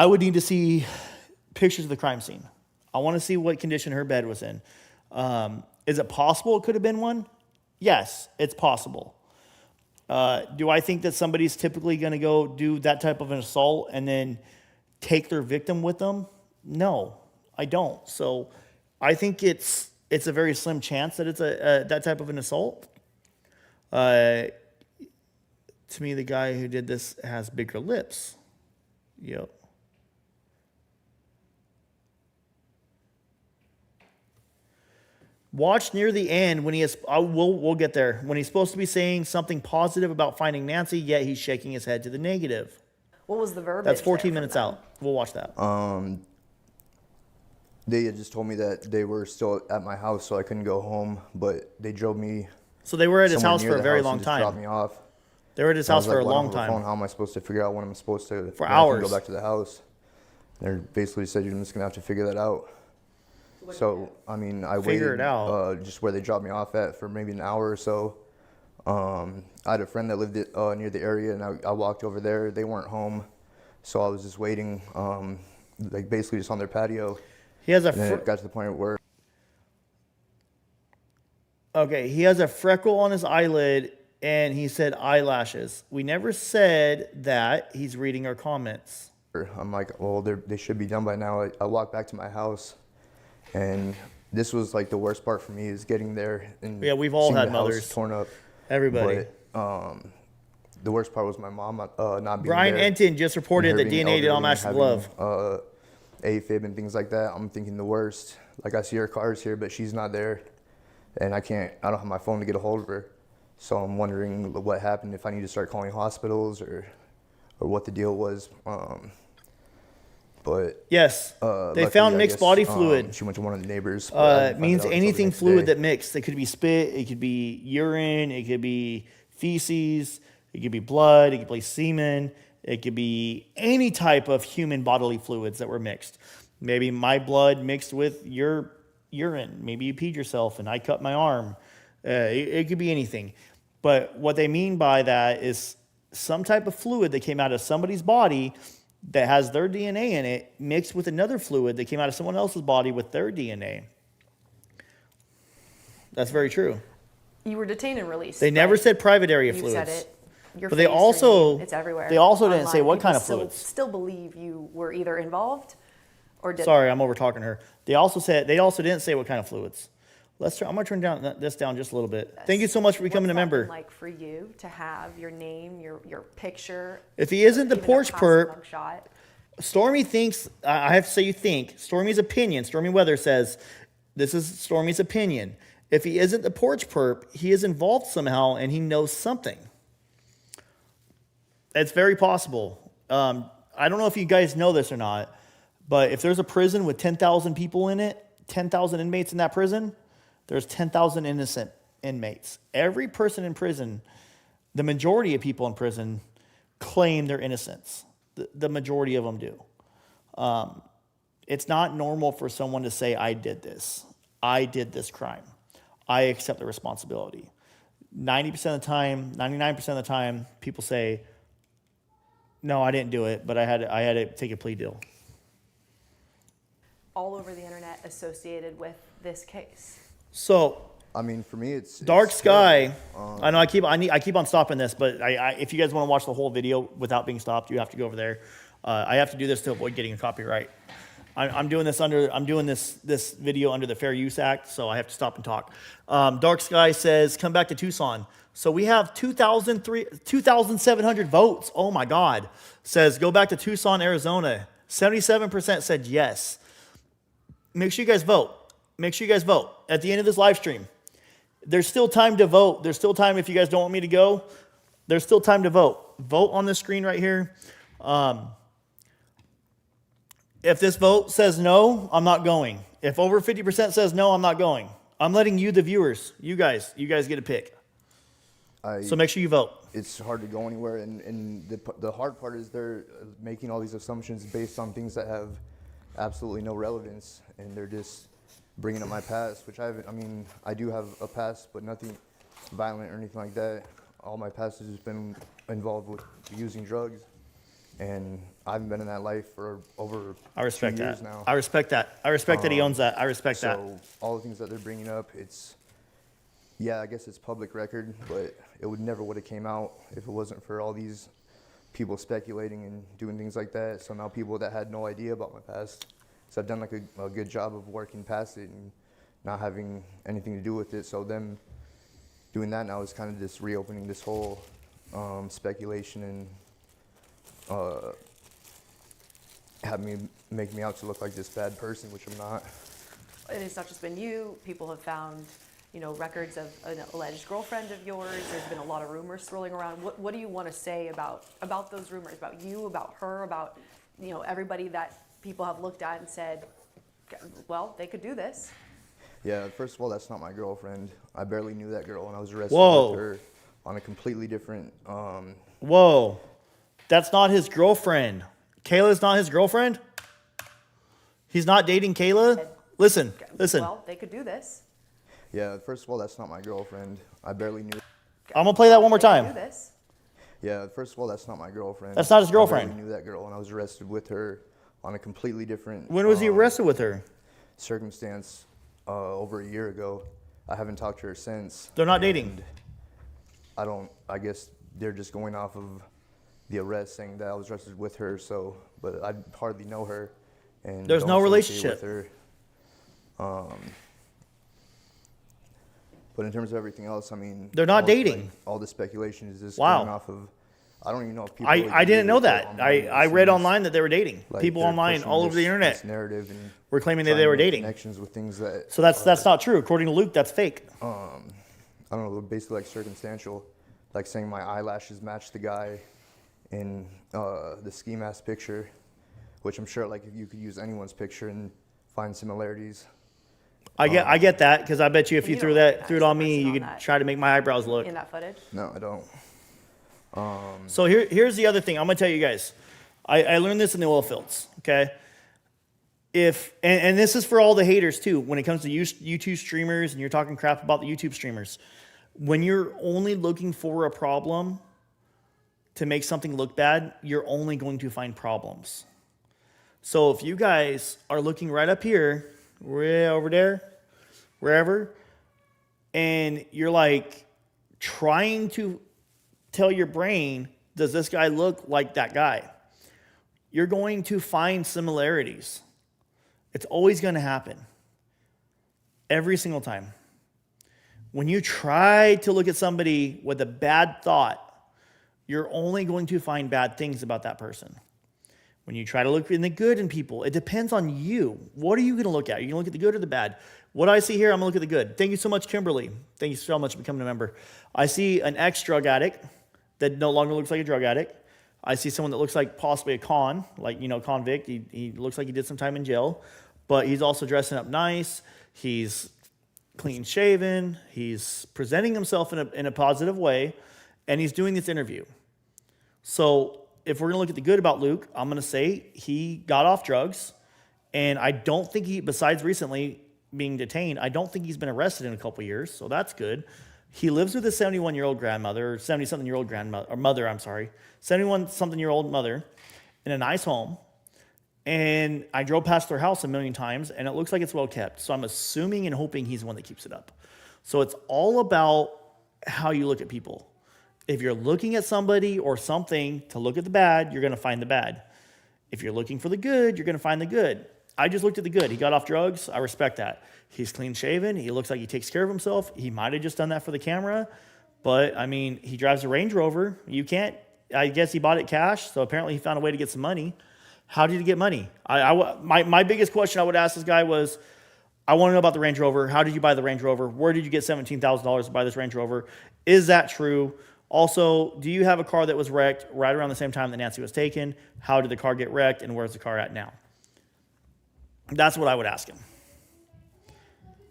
would need to see pictures of the crime scene. I want to see what condition her bed was in. Is it possible it could have been one? Yes, it's possible. Do I think that somebody's typically going to go do that type of an assault and then take their victim with them? No, I don't. So I think it's a very slim chance that it's that type of an assault. To me, the guy who did this has bigger lips. Yep. Watch near the end when he is. We'll get there. When he's supposed to be saying something positive about finding Nancy, yet he's shaking his head to the negative. What was the verbiage? That's 14 there minutes from out. We'll watch that. They had just told me that they were still at my house, so I couldn't go home. But they drove me. So they were at his somewhere house near for a the very house long and just time. Dropped me off. They were at his And I house was for a like, long "Well, I don't have time. a phone. How am I supposed to figure out when I'm supposed to For when I can hours. go back to the house?" They basically said you're just gonna have to figure that out. So I mean, I Figure waited it out. just where they dropped me off at for maybe an hour or so. I had a friend that lived near the area, and I walked over there. They weren't home, so I was just waiting, like basically just on their patio. He has a. And then it got to the point where Okay, he has a freckle on his eyelid, and he said eyelashes. We never said that. He's reading our comments. I'm like, well, they should be done by now. I walked back to my house, and this was like the worst part for me is getting there and Yeah, we've all seeing had the house mothers. torn up. Everybody. But the worst part was my mom not being Brian there. Enton just reported and her that being DNA did not elderly match the and glove. having, AFib and things like that. I'm thinking the worst. Like I see her car's here, but she's not there, and I don't have my phone to get a hold of her. So I'm wondering what happened, if I need to start calling hospitals or what the deal was. But Yes, they luckily, found I mixed guess, body fluid. She went to one of the neighbors. but I didn't find Means it out until the anything next fluid day. that mixed. It could be spit, it could be urine, it could be feces, it could be blood, it could be semen, it could be any type of human bodily fluids that were mixed. Maybe my blood mixed with your urine. Maybe you peed yourself and I cut my arm. It could be anything. But what they mean by that is some type of fluid that came out of somebody's body that has their DNA in it mixed with another fluid that came out of someone else's body with their DNA. That's very true. You were detained and released. They never right? said private area You fluids. said it. Your But they face, your also- name, it's everywhere. they also didn't say Online. what People kind of still- fluids. Still believe you were either involved or did. Sorry, I'm over talking her. They also didn't say what kind of fluids. I'm gonna turn this down just a little bit. Thank you so much for becoming a What's that member. been like for you to have your name, your picture. If he isn't the even a porch passive perp, mugshot. Stormy thinks, I have to say you think, Stormy's opinion, Stormy Weather says, this is Stormy's opinion. If he isn't the porch perp, he is involved somehow and he knows something. It's very possible. I don't know if you guys know this or not, but if there's a prison with 10,000 people in it, 10,000 inmates in that prison, there's 10,000 innocent inmates. Every person in prison, the majority of people in prison claim their innocence. The majority of them do. It's not normal for someone to say, I did this crime. I accept the responsibility. 90% of the time, 99% of the time, people say, no, I didn't do it, but I had to take a plea deal. All over the internet associated with this case. So, I mean, for me, it's Dark Sky. terrible. I know I keep on stopping this, but if you guys want to watch the whole video without being stopped, you have to go over there. I have to do this to avoid getting a copyright. I'm doing this video under the Fair Use Act, so I have to stop and talk. Dark Sky says, come back to Tucson. So we have 2,700 votes. Oh my God. Says, go back to Tucson, Arizona. 77% said yes. Make sure you guys vote. Make sure you guys vote. At the end of this live stream, there's still time to vote. There's still time if you guys don't want me to go. There's still time to vote. Vote on the screen right here. If this vote says no, I'm not going. If over 50% says no, I'm not going. I'm letting you, the viewers, you guys get a pick. So make sure you vote. It's hard to go anywhere, and the hard part is they're making all these assumptions based on things that have absolutely no relevance, and they're just bringing up my past, which I mean, I do have a past, but nothing violent or anything like that. All my past has just been involved with using drugs, and I haven't been in that life for over 2 years now. I respect that. I respect that he owns that. I respect that. So all the things that they're bringing up, yeah, I guess it's public record, but it never would have came out if it wasn't for all these people speculating and doing things like that. So now people that had no idea about my past, so I've done like a good job of working past it and not having anything to do with it. So them doing that now is kind of just reopening this whole speculation and make me out to look like this bad person, which I'm not. And it's not just been you. People have found, records of an alleged girlfriend of yours. There's been a lot of rumors swirling around. What do you want to say about those rumors, about you, about her, about, everybody that people have looked at and said, well, they could do this? Yeah, first of all, that's not my girlfriend. I barely knew that girl, and I was arrested with her on a completely different... Whoa. That's not his girlfriend. Kayla's not his girlfriend? He's not dating Kayla? Listen. Well, they could do this. Yeah, first of all, that's not my girlfriend. I barely knew... I'm going to play that one more time. They could do this. Yeah, first of all, that's not my girlfriend. That's not his girlfriend. I barely knew that girl, and I was arrested with her on a completely different... When was he arrested with her? Circumstance over a year ago. I haven't talked to her since. They're not dating. I guess they're just going off of the arrest, saying that I was arrested with her, but I hardly know her. And there's no relationship with her. But in terms of everything else, I mean... They're not dating. All the speculation is just going off of... I don't even know if people... I didn't know that. I read online that they were dating. Like, people online all over the internet this narrative and were claiming that they were dating. Connections with things that... So that's not true. According to Luke, that's fake. I don't know, basically like circumstantial, like saying my eyelashes match the guy in the ski mask picture, which I'm sure like if you could use anyone's picture and find similarities. I get that, because I bet you if you threw it on me, you could try to make my eyebrows look. In that footage? No, I don't. So here's the other thing. I'm going to tell you guys. I learned this in the oil fields, okay? And this is for all the haters too, when it comes to YouTube streamers and you're talking crap about the YouTube streamers. When you're only looking for a problem to make something look bad, you're only going to find problems. So if you guys are looking right up here, way over there, wherever, and you're like trying to tell your brain, does this guy look like that guy? You're going to find similarities. It's always going to happen. Every single time. When you try to look at somebody with a bad thought, you're only going to find bad things about that person. When you try to look in the good in people, it depends on you. What are you going to look at? Are you going to look at the good or the bad? What I see here, I'm going to look at the good. Thank you so much, Kimberly. Thank you so much for becoming a member. I see an ex-drug addict that no longer looks like a drug addict. I see someone that looks like possibly a convict. He looks like he did some time in jail, but he's also dressing up nice. He's clean shaven. He's presenting himself in a positive way, and he's doing this interview. So if we're going to look at the good about Luke, I'm going to say he got off drugs, and I don't think besides recently being detained, I don't think he's been arrested in a couple years, so that's good. He lives with his 71-year-old grandmother, or 70-something-year-old grandmother, or mother, 71-something-year-old mother in a nice home. And I drove past their house a million times, and it looks like it's well kept. So I'm assuming and hoping he's the one that keeps it up. So it's all about how you look at people. If you're looking at somebody or something to look at the bad, you're going to find the bad. If you're looking for the good, you're going to find the good. I just looked at the good. He got off drugs. I respect that. He's clean shaven. He looks like he takes care of himself. He might have just done that for the camera. But, I mean, he drives a Range Rover. I guess he bought it cash, so apparently he found a way to get some money. How did he get money? My biggest question I would ask this guy was, I want to know about the Range Rover. How did you buy the Range Rover? Where did you get $17,000 to buy this Range Rover? Is that true? Also, do you have a car that was wrecked right around the same time that Nancy was taken? How did the car get wrecked, and where's the car at now? That's what I would ask him.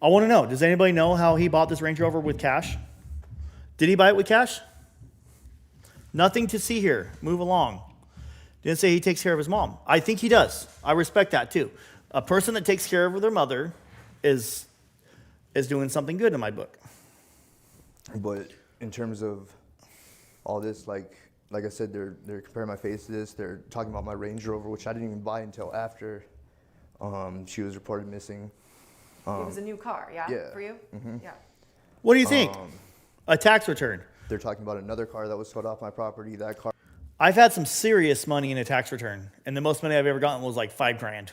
I want to know, does anybody know how he bought this Range Rover with cash? Did he buy it with cash? Nothing to see here. Move along. Didn't say he takes care of his mom. I think he does. I respect that too. A person that takes care of their mother is doing something good in my book. But in terms of all this, like I said, they're comparing my face to this. They're talking about my Range Rover, which I didn't even buy until after she was reported missing. It was a new car, yeah, yeah. for you? Yeah. What do you think? A tax return. They're talking about another car that was sold off my property. That car. I've had some serious money in a tax return, and the most money I've ever gotten was like $5,000.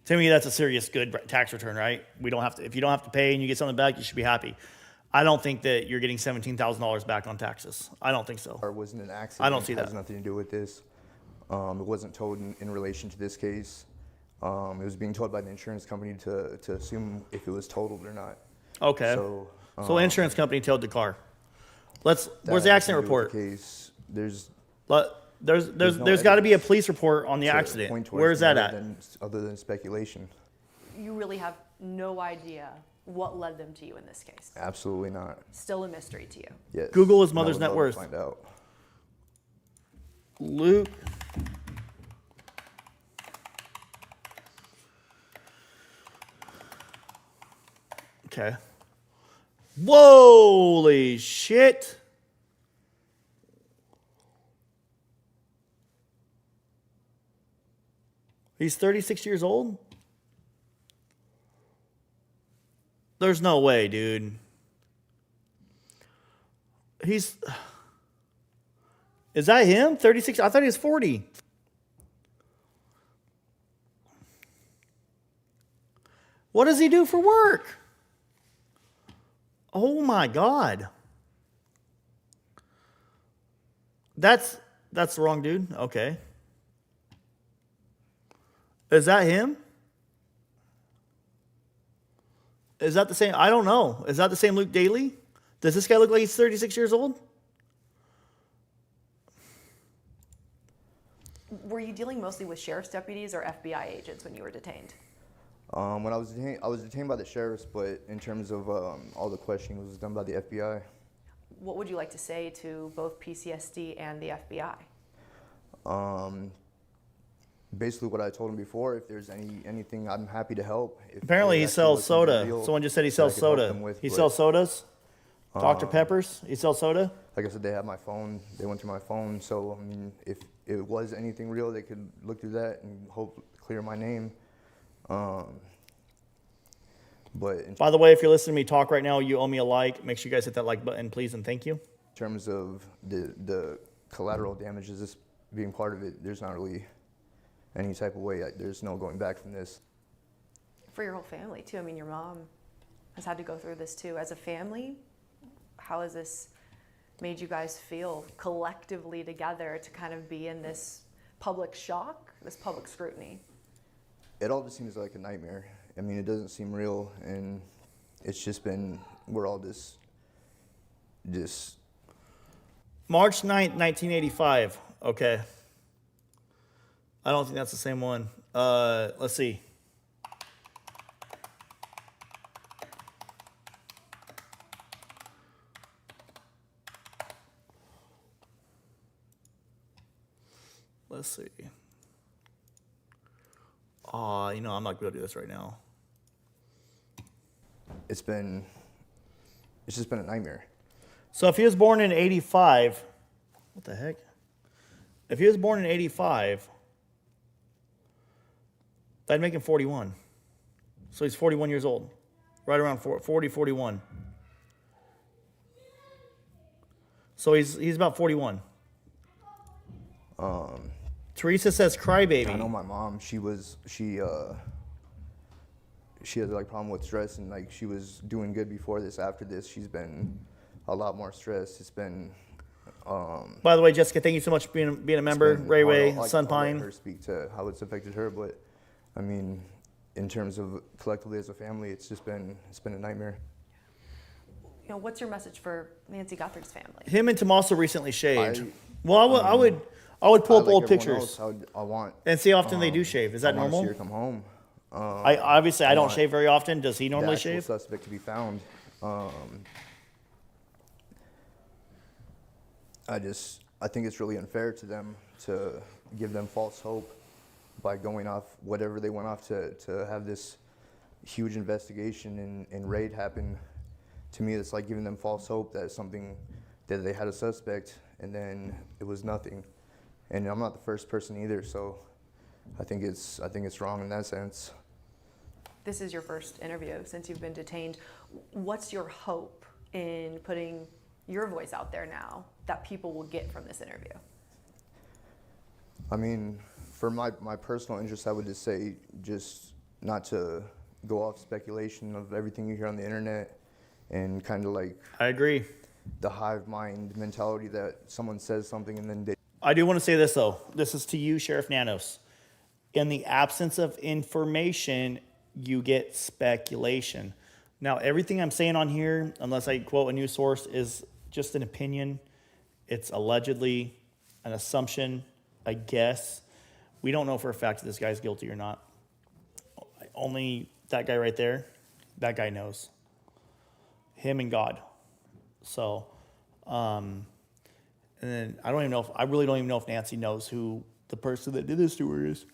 To me, that's a serious good tax return, right? We don't have to. If you don't have to pay and you get something back, you should be happy. I don't think that you're getting $17,000 back on taxes. I don't think so. Car wasn't an accident. I don't see It that. has nothing to do with this. It wasn't told in relation to this case. It was being told by the insurance company to assume if it was totaled or not. Okay. So insurance company towed the car. Where's the accident report? Case. There's got to be a police report on the accident. Where is that at? Other than speculation. You really have no idea what led them to you in this case. Absolutely not. Still a mystery to you. Yes. Google his And I mother's would net love to worth. Find out. Luke. Okay. Holy shit. He's 36 years old? There's no way, dude. Is that him? 36? I thought he was 40. What does he do for work? Oh my God. That's the wrong dude? Okay. Is that him? Is that the same? I don't know. Is that the same Luke Daley? Does this guy look like he's 36 years old? Were you dealing mostly with sheriff's deputies or FBI agents when you were detained? When I was detained by the sheriffs, but in terms of all the questioning was done by the FBI. What would you like to say to both PCSD and the FBI? Basically what I told him before, if there's anything, I'm happy to help. If Apparently they he actually sells look into the soda. deal Someone just said he that I sells could help soda. them with, He but, sells sodas? Dr. Peppers? He sells soda? Like I said, they have my phone. They went through my phone. So, I mean, if it was anything real, they could look through that and hope clear my name. But in By the way, if you're listening to me talk right now, you owe me a like. Make sure you guys hit that like button, please, and thank you. terms of the collateral damages, this being part of it, there's not really any type of way. There's no going back from this. For your whole family, too. I mean, your mom has had to go through this, too. As a family, how has this made you guys feel collectively together to kind of be in this public shock, this public scrutiny? It all just seems like a nightmare. I mean, it doesn't seem real, and it's just been, we're all just March 9th, 1985. Okay. I don't think that's the same one. Let's see. Let's see. You know, I'm not going to do this right now. it's just been a nightmare. So if he was born in 85, what the heck? If he was born in 85, that'd make him 41. So he's 41 years old. Right around 40, 41. So he's about 41. Teresa says crybaby. I know my mom, she has like problem with stress, and like she was doing good before this. After this, she's been a lot more stressed. It's been By the way, Jessica, thank you so much for being a member. Ray Way, I'll Sunpine. let her speak to how it's affected her, but I mean, in terms of collectively as a family, it's been a nightmare. You know, what's your message for Nancy Guthrie's family? Him and Tommaso recently shaved. I would pull up like old everyone pictures else, I want and see how often they do shave. Is that I want to normal? see her come home. I obviously I don't want shave very often. Does he the normally actual shave? suspect to be found. I think it's really unfair to them to give them false hope by going off whatever they went off to have this huge investigation and raid happen. To me, it's like giving them false hope that they had a suspect and then it was nothing. And I'm not the first person either, so I think it's wrong in that sense. This is your first interview since you've been detained. What's your hope in putting your voice out there now that people will get from this interview? I mean, for my personal interest, I would just say just not to go off speculation of everything you hear on the internet and kind of like I agree. the hive mind mentality that someone says something and then they... I do want to say this, though. This is to you, Sheriff Nanos. In the absence of information, you get speculation. Now, everything I'm saying on here, unless I quote a news source, is just an opinion. It's allegedly an assumption, a guess. We don't know for a fact that this guy's guilty or not. Only that guy right there, that guy knows. Him and God. So, and then I really don't even know if Nancy knows who the person that did this to her is.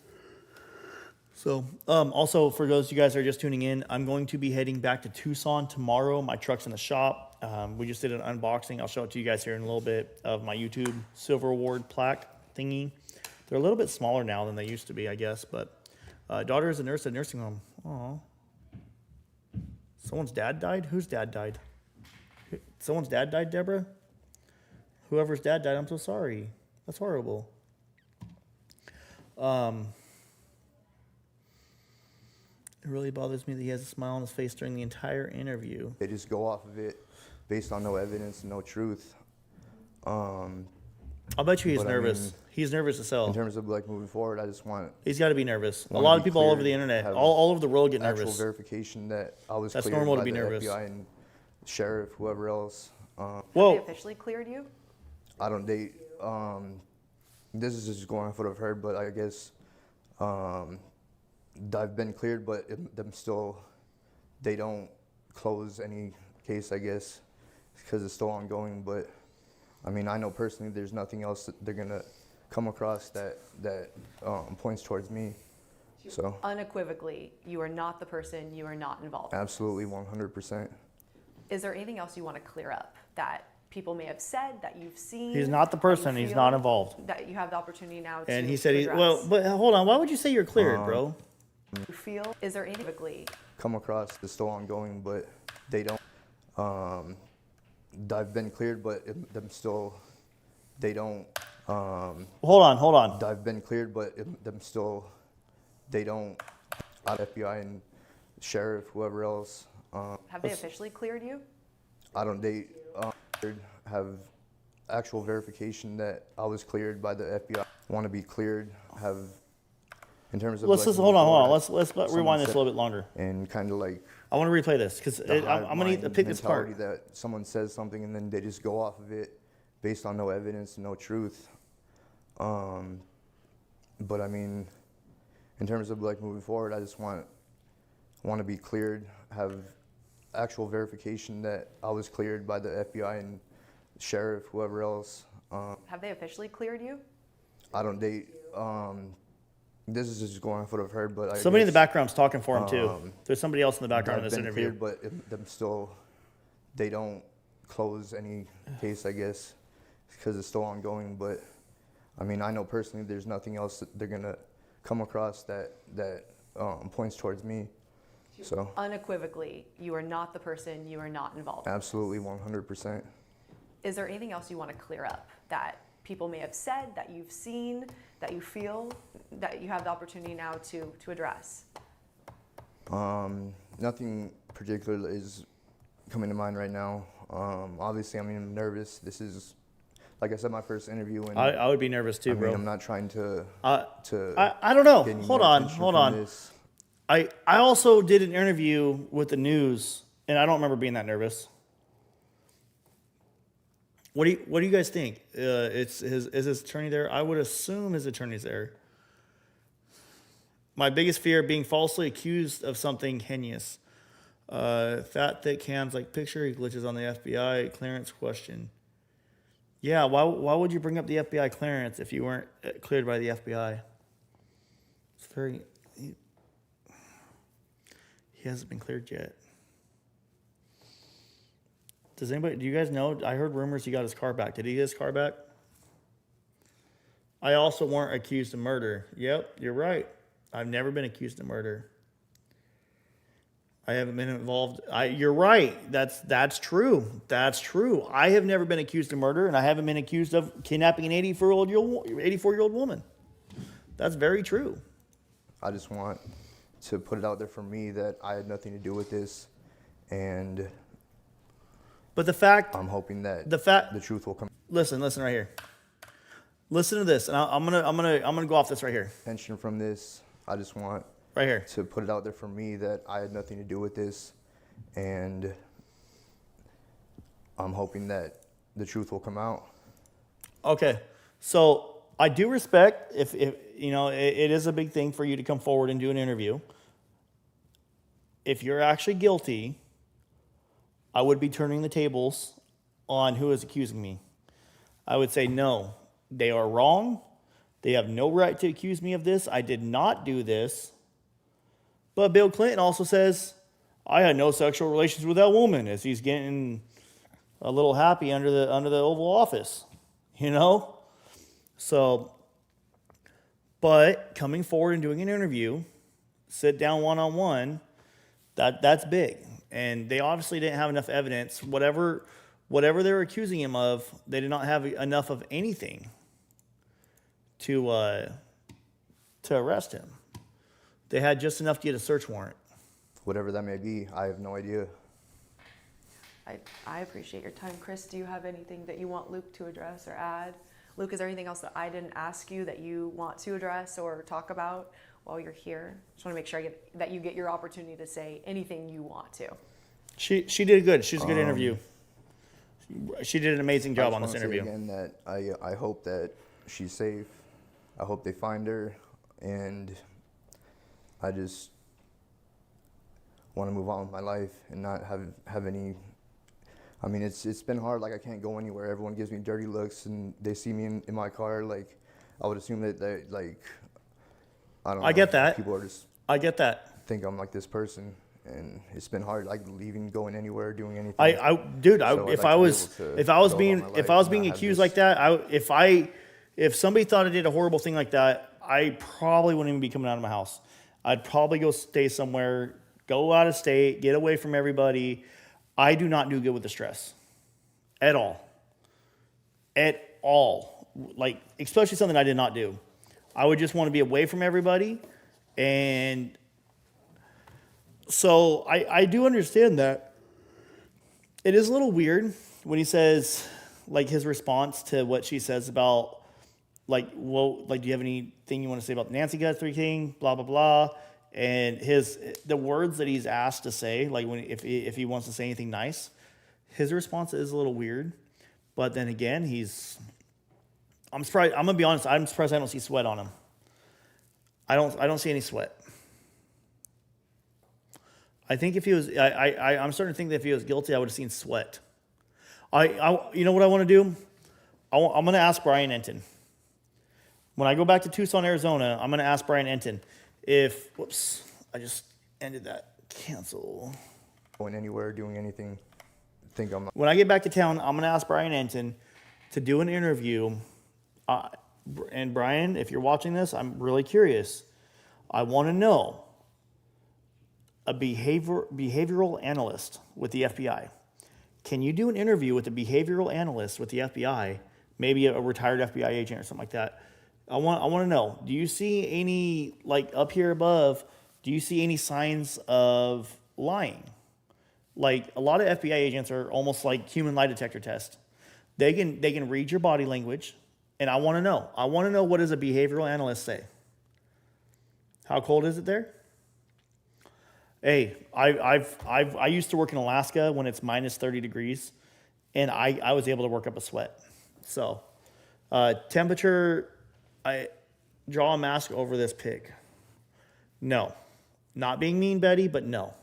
So, also for those of you guys that are just tuning in, I'm going to be heading back to Tucson tomorrow. My truck's in the shop. We just did an unboxing. I'll show it to you guys here in a little bit of my YouTube Silver Award plaque thingy. They're a little bit smaller now than they used to be, I guess. But daughter is a nurse at a nursing home. Aw. Someone's dad died? Whose dad died? Someone's dad died, Deborah? Whoever's dad died, I'm so sorry. That's horrible. It really bothers me that he has a smile on his face during the entire interview. They just go off of it based on no evidence and no truth. I'll bet you he's But I nervous. mean, He's nervous as hell. In terms of like moving forward, I just want He's got to be nervous. A wanna lot be of people all over cleared, the internet, have all over the world get actual nervous. verification that I was That's cleared normal to by be the nervous. FBI and sheriff, whoever else. Have they Whoa. officially cleared you? I don't date. This is just going off what I've heard, but I guess I've been cleared, but they don't close any case, I guess, because it's still ongoing. But I mean, I know personally there's nothing else that they're gonna come across that points towards me. So Unequivocally, you are not the person, you are not involved. absolutely 100%. Is there anything else you want to clear up that people may have said, that you've seen? He's not the that you person. He's feel not involved. That you have the opportunity now to And he said, address? well, but hold on. Why would you say you're cleared, bro? You feel? Is there anything? Come across it's still ongoing, but they don't. I've been cleared, but they don't. Hold on. I've been cleared, but they don't. FBI and sheriff, whoever else. Have they officially cleared you? I don't date. Have actual verification that I was cleared by the FBI. Want to be cleared. Have in terms of. Let's like, just hold on. forward, Let's someone rewind this a said- little bit longer. And kind of like. I want to replay this because I'm going to pick this mentality part. that someone says something and then they just go off of it based on no evidence and no truth. But I mean, in terms of like moving forward, I just want to be cleared, have actual verification that I was cleared by the FBI and sheriff, whoever else. Have they officially cleared you? I don't date. This is just going off what I've heard, but Somebody in the guess, background's talking for him too. There's somebody else in the background in I've this been interview. cleared, but they don't close any case, I guess, because it's still ongoing. But I mean, I know personally there's nothing else that they're gonna come across that points towards me. So Unequivocally, you are not the person, you are not involved. absolutely 100%. Is there anything else you want to clear up that people may have said, that you've seen, that you feel, that you have the opportunity now to address? Nothing particular is coming to mind right now. Obviously, I'm nervous. This is, like I said, my first interview, and I would be nervous too, I mean, bro. I'm not trying to. I don't know. get any Hold more on. attention Hold from on. this. I also did an interview with the news, and I don't remember being that nervous. What do you guys think? Is his attorney there? I would assume his attorney's there. My biggest fear being falsely accused of something heinous. Fat, thick hands like picture. He glitches on the FBI clearance question. Yeah, why would you bring up the FBI clearance if you weren't cleared by the FBI? It's very... He hasn't been cleared yet. Do you guys know? I heard rumors he got his car back. Did he get his car back? I also weren't accused of murder. Yep, you're right. I've never been accused of murder. I haven't been involved. You're right. That's true. That's true. I have never been accused of murder, and I haven't been accused of kidnapping an 84-year-old woman. That's very true. I just want to put it out there for me that I had nothing to do with this, and but the fact I'm hoping that the truth will come. Listen right here. Listen to this, and I'm gonna go off this right here. Attention from this. I just want right here to put it out there for me that I had nothing to do with this, and I'm hoping that the truth will come out. Okay, so I do respect if you know it is a big thing for you to come forward and do an interview. If you're actually guilty, I would be turning the tables on who is accusing me. I would say no, they are wrong. They have no right to accuse me of this. I did not do this. But Bill Clinton also says, I had no sexual relations with that woman, as he's getting a little happy under the Oval Office, you know? So, but coming forward and doing an interview, sit down one-on-one, that's big. And they obviously didn't have enough evidence. Whatever they were accusing him of, they did not have enough of anything to arrest him. They had just enough to get a search warrant. Whatever that may be, I have no idea. I appreciate your time. Chris, do you have anything that you want Luke to address or add? Luke, is there anything else that I didn't ask you that you want to address or talk about while you're here? Just want to make sure that you get your opportunity to say anything you want to. She did good. She's a good interview. She did an amazing job on this interview. Again, that I hope that she's safe. I hope they find her, and I just want to move on with my life and not have any. I mean, it's been hard. Like, I can't go anywhere. Everyone gives me dirty looks, and they see me in my car. Like, I would assume that they, like, I don't know. I get that. People are just. I get that. Think I'm like this person, and it's been hard, like leaving, going anywhere, doing anything. If I was being accused like that, if somebody thought I did a horrible thing like that, I probably wouldn't even be coming out of my house. I'd probably go stay somewhere, go out of state, get away from everybody. I do not do good with the stress. At all. At all. Like, especially something I did not do. I would just want to be away from everybody. And so I do understand that. It is a little weird when he says, like, his response to what she says about, like, well, like, do you have anything you want to say about the Nancy Guthrie thing? Blah, blah, blah. And the words that he's asked to say, like, if he wants to say anything nice, his response is a little weird. But then again, I'm surprised. I'm gonna be honest. I'm surprised I don't see sweat on him. I don't see any sweat. I think if he was, I'm starting to think that if he was guilty, I would have seen sweat. You know what I want to do? I'm going to ask Brian Enton. When I go back to Tucson, Arizona, I'm going to ask Brian Enton if, whoops, I just ended that. Cancel. Going anywhere, doing anything. Think I'm. When I get back to town, I'm going to ask Brian Enton to do an interview. And Brian, if you're watching this, I'm really curious. I want to know. A behavioral analyst with the FBI. Can you do an interview with a behavioral analyst with the FBI, maybe a retired FBI agent or something like that? I want to know, do you see any, like, up here above, do you see any signs of lying? Like, a lot of FBI agents are almost like human lie detector test. They can read your body language, and I want to know. I want to know, what does a behavioral analyst say? How cold is it there? Hey, I used to work in Alaska when it's minus 30 degrees, and I was able to work up a sweat. So, temperature, I draw a mask over this pig. No. Not being mean, Betty, but no.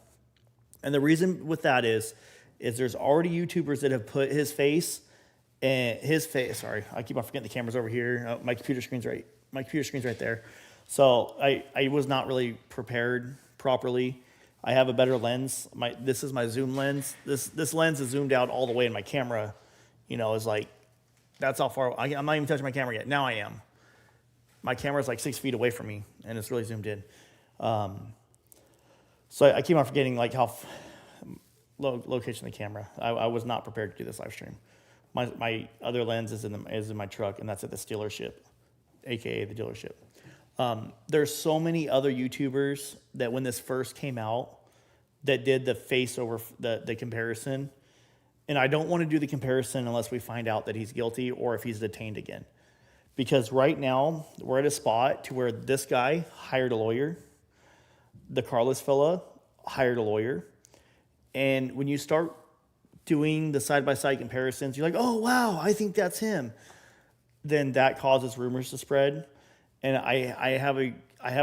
And the reason with that is there's already YouTubers that have put his face, sorry, I keep on forgetting the camera's over here. My computer screen's right there. So I was not really prepared properly. I have a better lens. This is my zoom lens. This lens is zoomed out all the way, and my camera, is like, that's how far, I'm not even touching my camera yet. Now I am. My camera's like 6 feet away from me, and it's really zoomed in. So I keep on forgetting like how location of the camera. I was not prepared to do this live stream. My other lens is in my truck, and that's at the dealership, aka the dealership. There's so many other YouTubers that when this first came out that did the face over the comparison, and I don't want to do the comparison unless we find out that he's guilty or if he's detained again. Because right now we're at a spot to where this guy hired a lawyer. The Carlos fella hired a lawyer. And when you start doing the side-by-side comparisons, you're like, oh, wow, I think that's him. Then that causes rumors to spread. And I have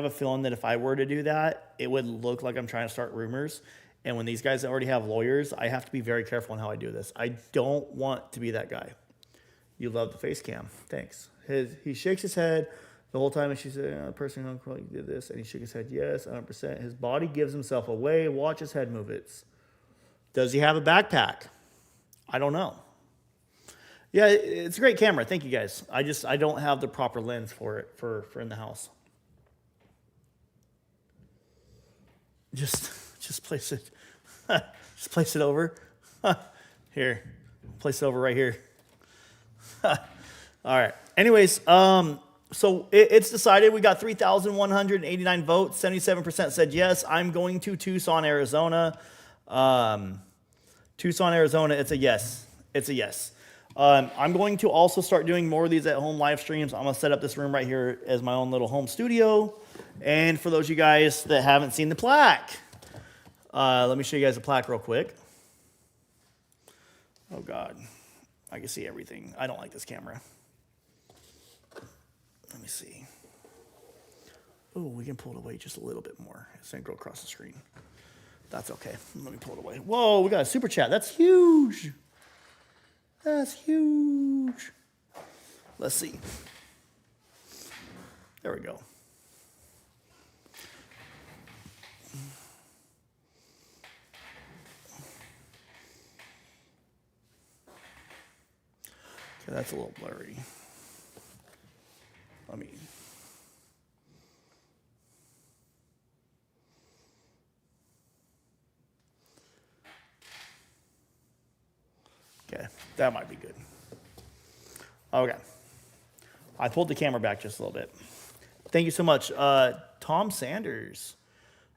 a feeling that if I were to do that, it would look like I'm trying to start rumors. And when these guys already have lawyers, I have to be very careful on how I do this. I don't want to be that guy. You love the face cam. Thanks. He shakes his head the whole time, and she said, the person who did this, and he shook his head, yes, 100%. His body gives himself away. Watch his head movements. Does he have a backpack? I don't know. Yeah, it's a great camera. Thank you, guys. I don't have the proper lens for it for in the house. Just place it. Just place it over. Here. Place it over right here. All right. Anyways, so it's decided. We got 3,189 votes. 77% said yes. I'm going to Tucson, Arizona. Tucson, Arizona, it's a yes. It's a yes. I'm going to also start doing more of these at-home live streams. I'm going to set up this room right here as my own little home studio. And for those of you guys that haven't seen the plaque, let me show you guys the plaque real quick. Oh, God. I can see everything. I don't like this camera. Let me see. Oh, we can pull it away just a little bit more. It's going to go across the screen. That's okay. Let me pull it away. Whoa, we got a super chat. That's huge. That's huge. Let's see. There we go. Okay, that's a little blurry. Let me. Okay, that might be good. Okay. I pulled the camera back just a little bit. Thank you so much. Tom Sanders.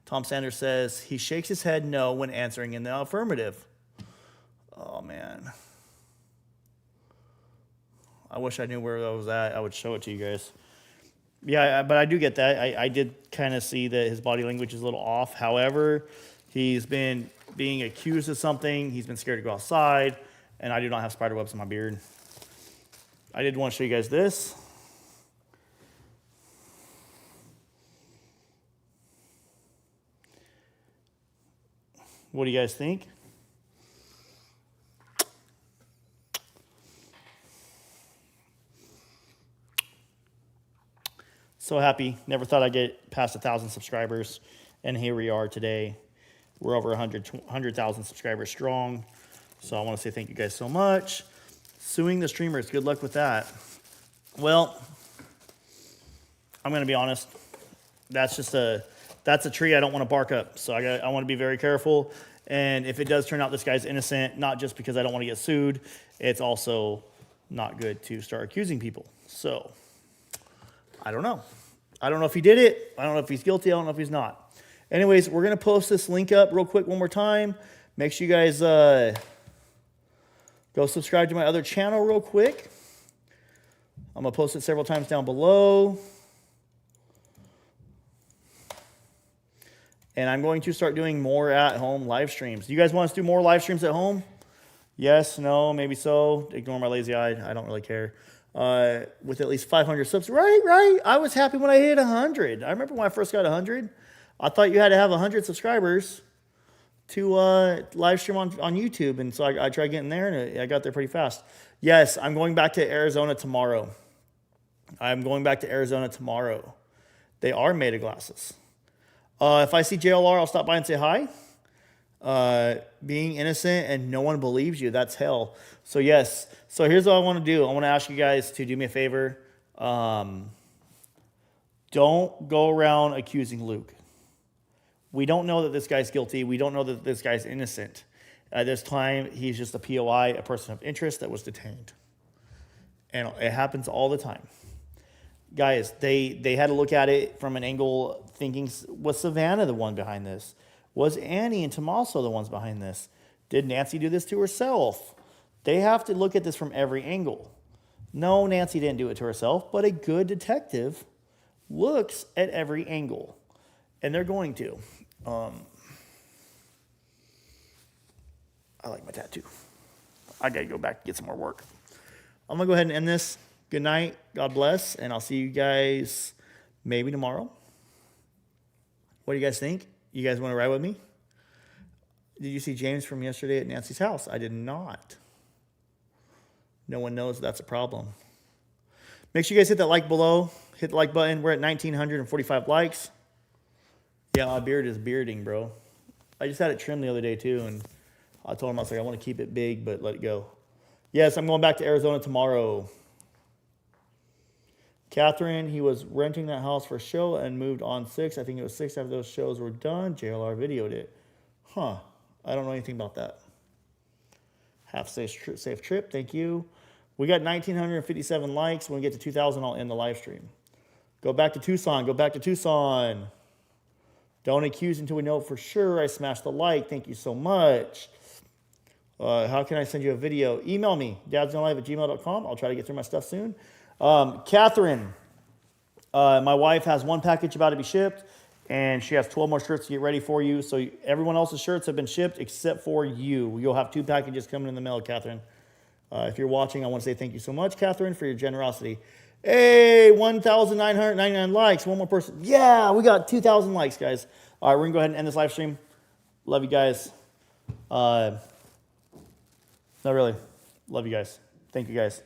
Tom Sanders says he shakes his head no when answering in the affirmative. Oh, man. I wish I knew where that was at. I would show it to you guys. Yeah, but I do get that. I did kind of see that his body language is a little off. However, he's been being accused of something. He's been scared to go outside. And I do not have spider webs in my beard. I did want to show you guys this. What do you guys think? So happy. Never thought I'd get past 1,000 subscribers. And here we are today. We're over 100,000 subscribers strong. So I want to say thank you guys so much. Suing the streamers. Good luck with that. Well, I'm going to be honest. That's a tree I don't want to bark up. So I want to be very careful. And if it does turn out this guy's innocent, not just because I don't want to get sued, it's also not good to start accusing people. So I don't know. I don't know if he did it. I don't know if he's guilty. I don't know if he's not. Anyways, we're going to post this link up real quick one more time. Make sure you guys go subscribe to my other channel real quick. I'm going to post it several times down below. And I'm going to start doing more at-home live streams. Do you guys want us to do more live streams at home? Yes, no, maybe so. Ignore my lazy eye. I don't really care. With at least 500 subs. Right. I was happy when I hit 100. I remember when I first got 100. I thought you had to have 100 subscribers to live stream on YouTube. And so I tried getting there, and I got there pretty fast. Yes, I'm going back to Arizona tomorrow. They are made of glasses. If I see JLR, I'll stop by and say hi. Being innocent and no one believes you, that's hell. So yes. So here's what I want to do. I want to ask you guys to do me a favor. Don't go around accusing Luke. We don't know that this guy's guilty. We don't know that this guy's innocent. At this time, he's just a POI, a person of interest that was detained. And it happens all the time. Guys, they had to look at it from an angle thinking, was Savannah the one behind this? Was Annie and Tommaso the ones behind this? Did Nancy do this to herself? They have to look at this from every angle. No, Nancy didn't do it to herself, but a good detective looks at every angle. And they're going to. I like my tattoo. I got to go back and get some more work. I'm going to go ahead and end this. Good night. God bless. And I'll see you guys maybe tomorrow. What do you guys think? You guys want to ride with me? Did you see James from yesterday at Nancy's house? I did not. No one knows that's a problem. Make sure you guys hit that like below. Hit the like button. We're at 1,945 likes. Yeah, my beard is bearding, bro. I just had it trimmed the other day, too, and I told him, I was like, I want to keep it big, but let it go. Yes, I'm going back to Arizona tomorrow. Catherine, he was renting that house for a show and moved on 6. I think it was 6 after those shows were done. JLR videoed it. Huh. I don't know anything about that. Have a safe trip. Thank you. We got 1,957 likes. When we get to 2,000, I'll end the live stream. Go back to Tucson. Go back to Tucson. Don't accuse until we know for sure. I smashed the like. Thank you so much. How can I send you a video? Email me, dadsonlive@gmail.com. I'll try to get through my stuff soon. Catherine, my wife has one package about to be shipped, and she has 12 more shirts to get ready for you. So everyone else's shirts have been shipped except for you. You'll have 2 packages coming in the mail, Catherine. If you're watching, I want to say thank you so much, Catherine, for your generosity. Hey, 1,999 likes. One more person. Yeah, we got 2,000 likes, guys. All right, we're going to go ahead and end this live stream. Love you guys. Not really. Love you guys. Thank you, guys.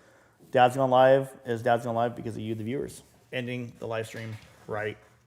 Dad's Gone Live is Dad's Gone Live because of you, the viewers. Ending the live stream right